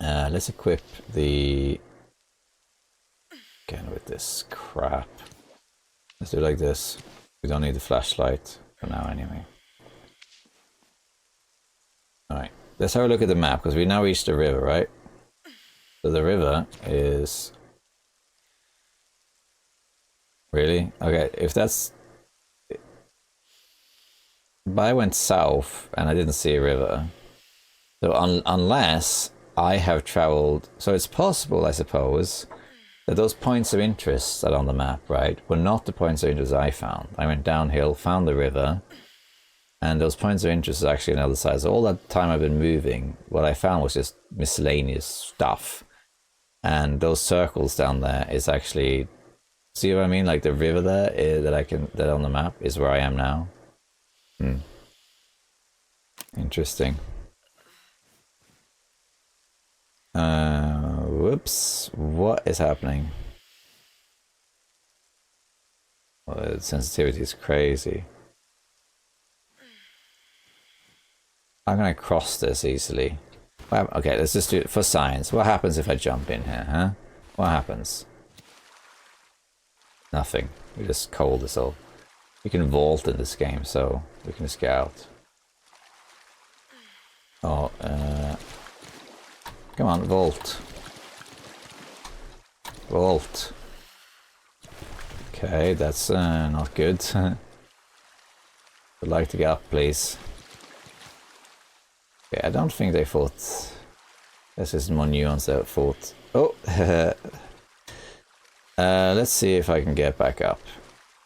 Let's equip the... Again with this crap. Let's do it like this. We don't need the flashlight for now anyway. Alright, let's have a look at the map, because we now reached the river, right? So the river is... Really? Okay, if that's... But I went south and I didn't see a river. So unless I have traveled... So it's possible, I suppose, that those points of interest that are on the map, right, were not the points of interest I found. I went downhill, found the river, and those points of interest are actually on the other side. So all that time I've been moving, what I found was just miscellaneous stuff. And those circles down there is actually... See what I mean? Like the river there that on the map is where I am now. Interesting. Whoops. What is happening? Well, the sensitivity is crazy. I'm gonna cross this easily. Okay, let's just do it for science. What happens if I jump in here, huh? What happens? Nothing. We just cold this all. We can vault in this game, so we can just get out. Oh, Come on, vault. Vault. Okay, that's not good. I'd like to get up, please. Okay, I don't think they thought... This is more nuanced than I thought. Oh! Let's see if I can get back up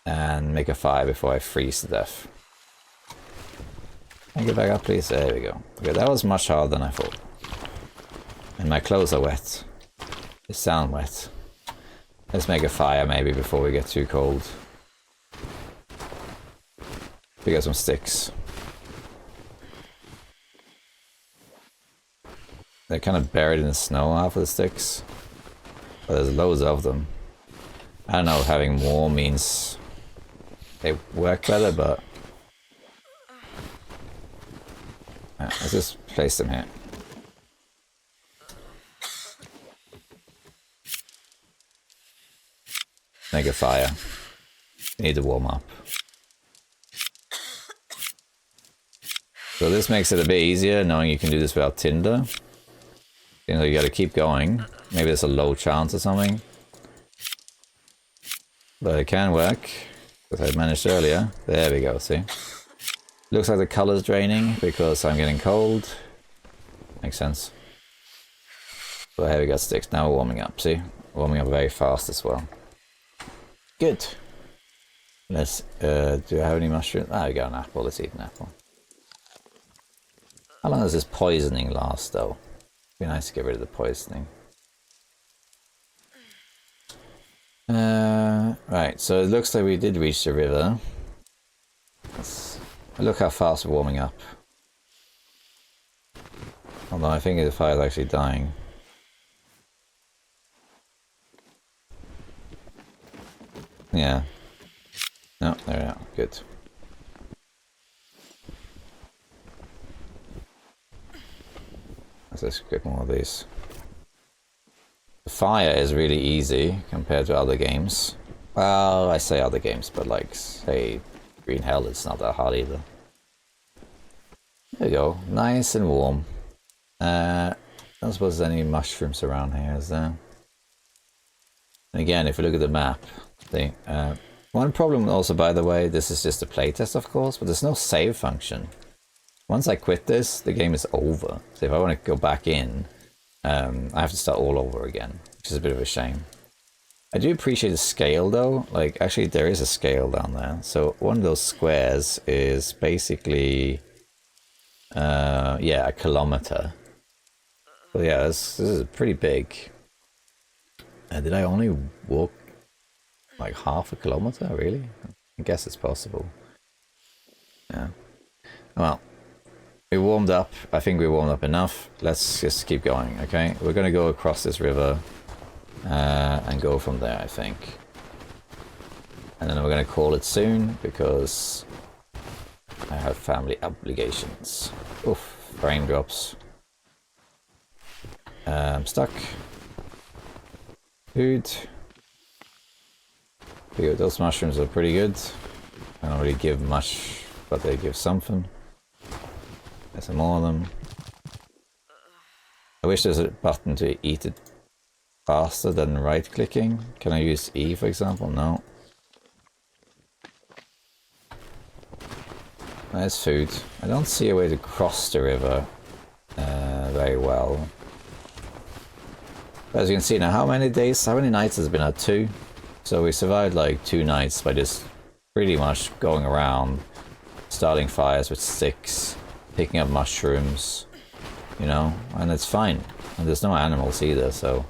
and make a fire before I freeze to death. Can I get back up, please? There we go. Okay, that was much harder than I thought. And my clothes are wet. They sound wet. Let's make a fire maybe before we get too cold. We got some sticks. They're kind of buried in the snow, half of the sticks. But there's loads of them. I don't know, having more means they work better, but... let's just place them here. Make a fire. We need to warm up. So this makes it a bit easier, knowing you can do this without tinder. You know, you gotta keep going. Maybe there's a low chance or something. But it can work, as I managed earlier. There we go, see? Looks like the color's draining because I'm getting cold. Makes sense. So here we got sticks. Now we're warming up, see? Warming up very fast as well. Good. Let's, do I have any mushrooms? Ah, we got an apple. Let's eat an apple. How long does this poisoning last, though? It'd be nice to get rid of the poisoning. Right, so it looks like we did reach the river. Look how fast we're warming up. Although I think the fire's actually dying. Yeah. No, there we are. Good. Let's just get more of these. The fire is really easy compared to other games. Well, I say other games, but like, say, Green Hell, it's not that hard either. There you go. Nice and warm. I don't suppose there's any mushrooms around here, is there? And again, if you look at the map, one problem also, by the way, this is just a playtest, of course, but there's no save function. Once I quit this, the game is over. So if I want to go back in, I have to start all over again, which is a bit of a shame. I do appreciate the scale, though. Like, actually, there is a scale down there. So one of those squares is basically, yeah, a kilometer. So yeah, this is pretty big. Did I only walk like half a kilometer, really? I guess it's possible. Yeah. Well, we warmed up. I think we warmed up enough. Let's just keep going, okay? We're going to go across this river and go from there, I think. And then we're going to call it soon because I have family obligations. Oof, frame drops. I'm stuck. Food. Those mushrooms are pretty good. They don't really give much, but they give something. There's some more of them. I wish there's a button to eat it faster than right clicking. Can I use E, for example? No. There's food. I don't see a way to cross the river very well. But as you can see now, how many nights has it been? 2. So we survived like 2 nights by just pretty much going around, starting fires with sticks, picking up mushrooms, you know, and it's fine. And there's no animals either, so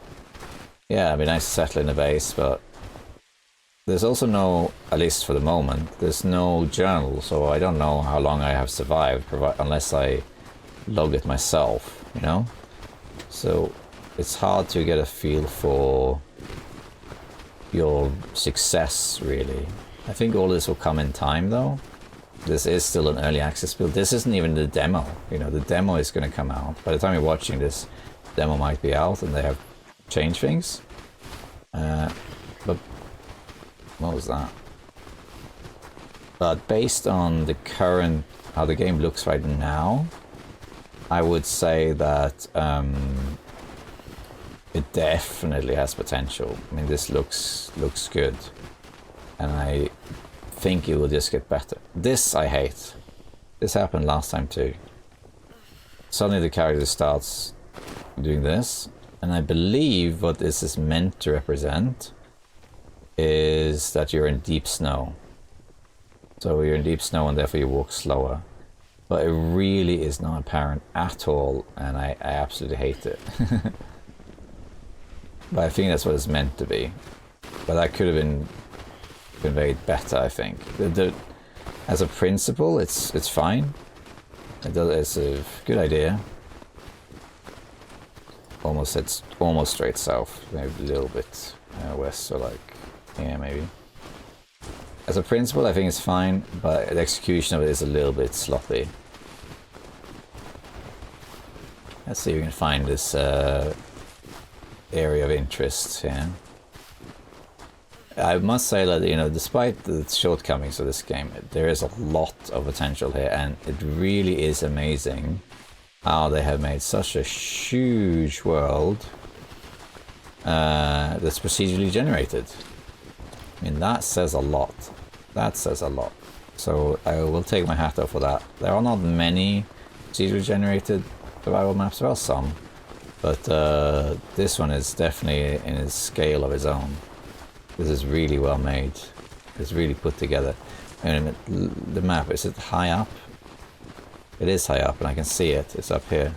yeah, it'd be nice to settle in a base, but there's also no, at least for the moment, there's no journal, so I don't know how long I have survived unless I log it myself, you know? So it's hard to get a feel for your success, really. I think all this will come in time, though. This is still an early access build. This isn't even the demo. You know, the demo is going to come out. By the time you're watching this, the demo might be out and they have changed things. But what was that? But based on the current, how the game looks right now, I would say that it definitely has potential. I mean, this looks good, and I think it will just get better. This I hate. This happened last time too. Suddenly the character starts doing this, and I believe what this is meant to represent is that you're in deep snow. So you're in deep snow and therefore you walk slower. But it really is not apparent at all, and I absolutely hate it. But I think that's what it's meant to be. But that could have been conveyed better, I think. As a principle, it's fine. It's a good idea. It's almost straight south, maybe a little bit west, so like, yeah, maybe. As a principle, I think it's fine, but the execution of it is a little bit sloppy. Let's see if we can find this area of interest here. I must say that, you know, despite the shortcomings of this game, there is a lot of potential here, and it really is amazing how they have made such a huge world that's procedurally generated. I mean, that says a lot. That says a lot. So I will take my hat off for that. There are not many procedurally generated survival maps. There are some, but this one is definitely in its scale of its own. This is really well made. It's really put together. And the map, is it high up? It is high up, and I can see it. It's up here.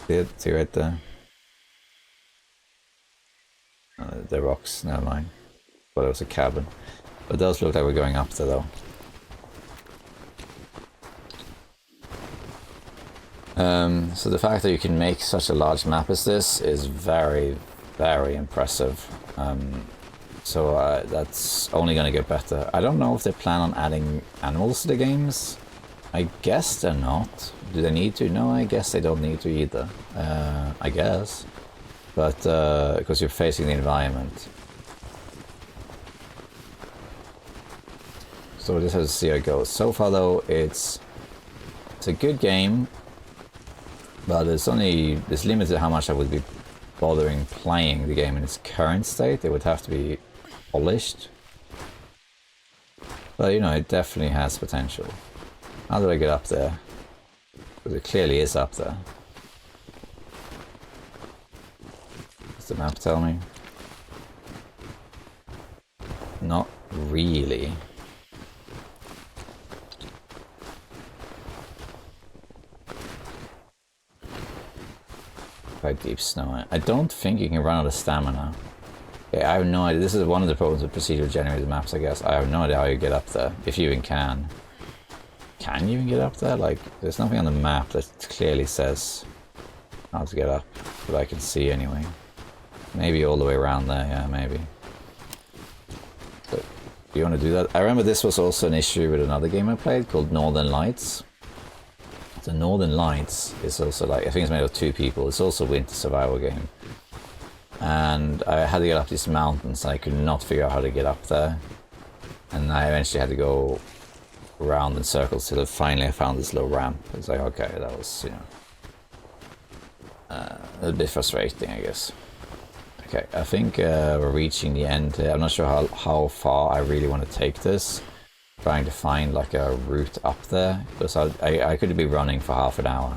See it? See right there? The rocks, never mind. But it was a cabin. But it does look like we're going up there, though. So the fact that you can make such a large map as this is very, very impressive. So that's only going to get better. I don't know if they plan on adding animals to the games. I guess they're not. Do they need to? No, I guess they don't need to either. I guess. But because you're facing the environment. So we'll just have to see how it goes. So far though, it's a good game. But it's limited how much I would be bothering playing the game in its current state. It would have to be polished. But you know, it definitely has potential. How do I get up there? Because it clearly is up there. Does the map tell me? Not really. Quite deep snow. I don't think you can run out of stamina. Yeah, I have no idea. This is one of the problems with procedural generated maps, I guess. I have no idea how you get up there, if you even can. Can you even get up there? Like, there's nothing on the map that clearly says how to get up, that I can see anyway. Maybe all the way around there, yeah, maybe. But do you want to do that? I remember this was also an issue with another game I played called Northern Lights. The Northern Lights is also like, I think it's made of 2 people. It's also a winter survival game. And I had to get up these mountains, and I could not figure out how to get up there. And I eventually had to go around in circles till finally I found this little ramp. It's like, okay, that was, you know, a bit frustrating, I guess. Okay, I think we're reaching the end here. I'm not sure how far I really want to take this. Trying to find like a route up there, because I could be running for half an hour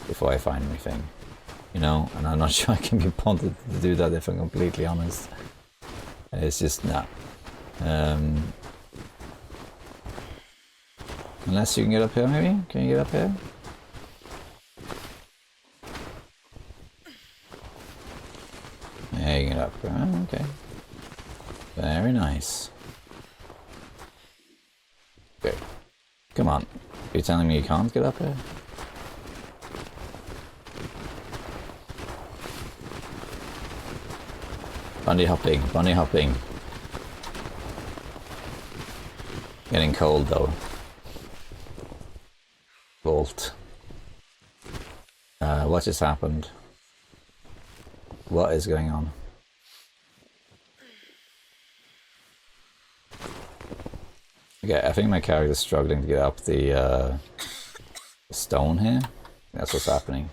before I find anything, you know, and I'm not sure I can be bothered to do that, if I'm completely honest. It's just no. Unless you can get up here, maybe? Can you get up here? Yeah, you can get up. Oh, okay. Very nice. Okay. Come on. You're telling me you can't get up here? Bunny hopping, bunny hopping. Getting cold though. Vault. What just happened? What is going on? Okay, I think my character's struggling to get up the stone here. That's what's happening.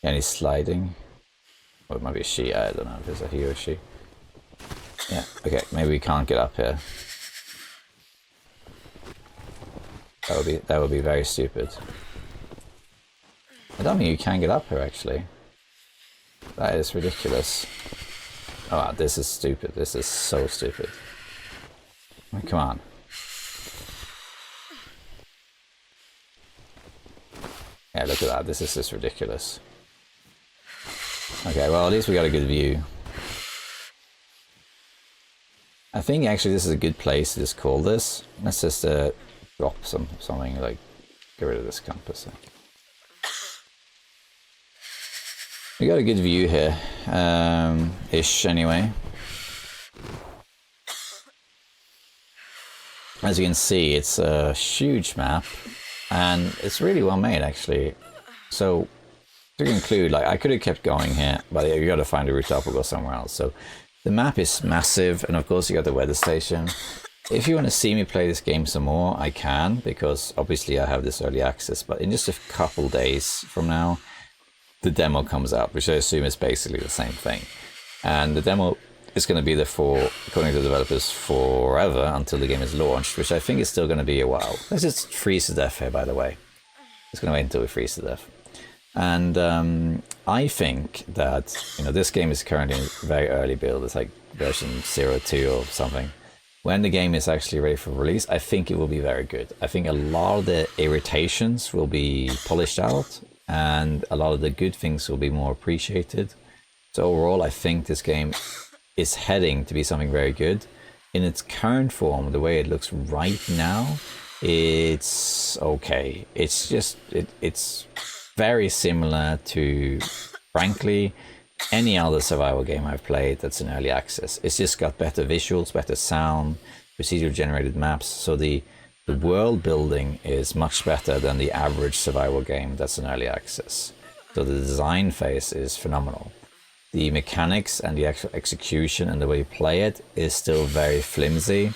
And he's sliding. Or it might be a she, I don't know if it's a he or she. Yeah, okay, maybe we can't get up here. That would be very stupid. I don't think you can get up here actually. That is ridiculous. Oh, this is stupid. This is so stupid. I mean, come on. Yeah, look at that. This is just ridiculous. Okay, well, at least we got a good view. I think actually this is a good place to just call this. Let's just drop something, like get rid of this compass. We got a good view here, ish anyway. As you can see, it's a huge map, and it's really well made actually. So to conclude, like I could have kept going here, but you got to find a route up or go somewhere else. So the map is massive, and of course you got the weather station. If you want to see me play this game some more, I can, because obviously I have this early access. But in just a couple days from now, the demo comes out, which I assume is basically the same thing. And the demo is going to be there for, according to the developers, forever until the game is launched, which I think is still going to be a while. Let's just freeze to death here, by the way. Just going to wait until we freeze to death. And I think that, you know, this game is currently in very early build. It's like version 02 or something. When the game is actually ready for release, I think it will be very good. I think a lot of the irritations will be polished out, and a lot of the good things will be more appreciated. So overall, I think this game is heading to be something very good. In its current form, the way it looks right now, it's okay. It's just, it's very similar to, frankly, any other survival game I've played that's in early access. It's just got better visuals, better sound, procedural generated maps. So the world building is much better than the average survival game that's in early access. So the design phase is phenomenal. The mechanics and the actual execution and the way you play it is still very flimsy,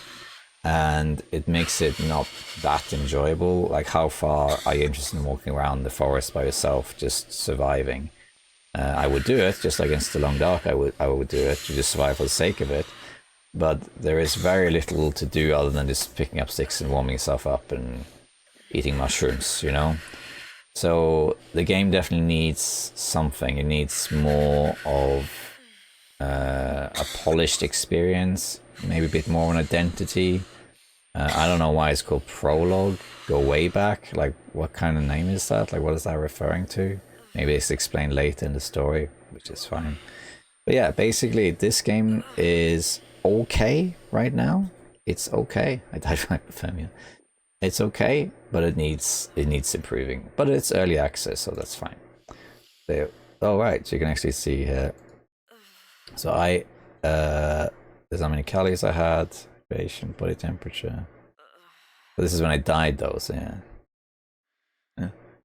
and it makes it not that enjoyable. Like, how far are you interested in walking around the forest by yourself, just surviving? I would do it, just like in The Long Dark. I would do it to just survive for the sake of it. But there is very little to do other than just picking up sticks and warming yourself up and eating mushrooms, you know? So the game definitely needs something. It needs more of a polished experience, maybe a bit more of an identity. I don't know why it's called Prologue. Go Wayback. Like, what kind of name is that? Like, what is that referring to? Maybe it's explained later in the story, which is fine. But yeah, basically this game is okay right now. It's okay. I died from hypothermia. It's okay, but it needs improving. But it's early access, so that's fine. There. Oh right, so you can actually see here. So there's how many calories I had, patient body temperature. But this is when I died though, so yeah.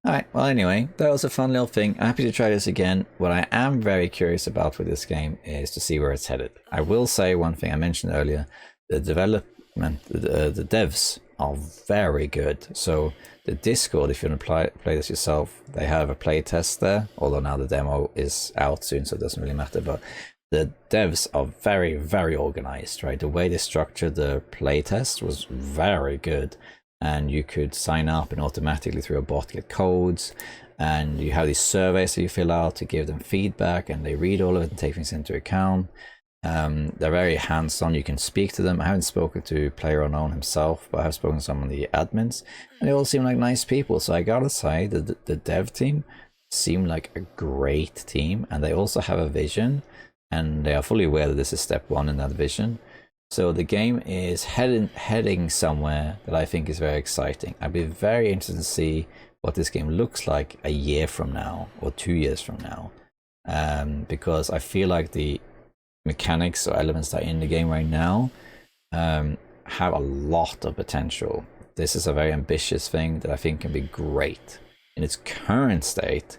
Alright, well anyway, that was a fun little thing. I'm happy to try this again. What I am very curious about with this game is to see where it's headed. I will say one thing I mentioned earlier, the development, the devs are very good. So the Discord, if you want to play this yourself, they have a play test there, although now the demo is out soon, so it doesn't really matter. But the devs are very, very organized, right? The way they structured the play test was very good. And you could sign up and automatically through a bot get codes, and you have these surveys that you fill out to give them feedback, and they read all of it and take things into account. They're very hands-on. You can speak to them. I haven't spoken to PlayerUnknown himself, but I have spoken to some of the admins, and they all seem like nice people. So I gotta say that the dev team seem like a great team, and they also have a vision, and they are fully aware that this is step one in that vision. So the game is heading somewhere that I think is very exciting. I'd be very interested to see what this game looks like a year from now or 2 years from now, because I feel like the mechanics or elements that are in the game right now have a lot of potential. This is a very ambitious thing that I think can be great. In its current state,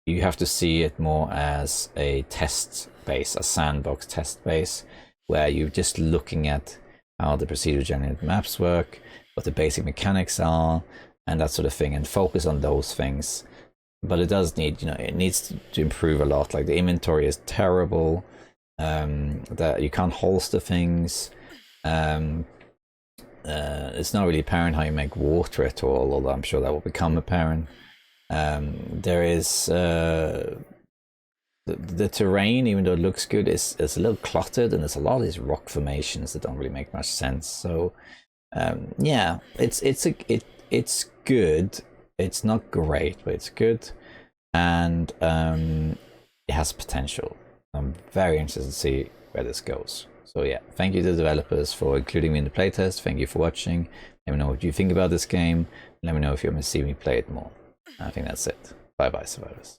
you have to see it more as a test base, a sandbox test base, where you're just looking at how the procedural generated maps work, what the basic mechanics are, and that sort of thing, and focus on those things. but it does need, it needs to improve a lot. Like the inventory is terrible. That you can't holster things. It's not really apparent how you make water at all, although I'm sure that will become apparent. There is the terrain, even though it looks good, is a little cluttered, and there's a lot of these rock formations that don't really make much sense. So yeah, it's good. It's not great, but it's good, and it has potential. I'm very interested to see where this goes. So yeah, thank you to the developers for including me in the playtest. Thank you for watching. Let me know what you think about this game. Let me know if you want to see me play it more. I think that's it. Bye bye, survivors.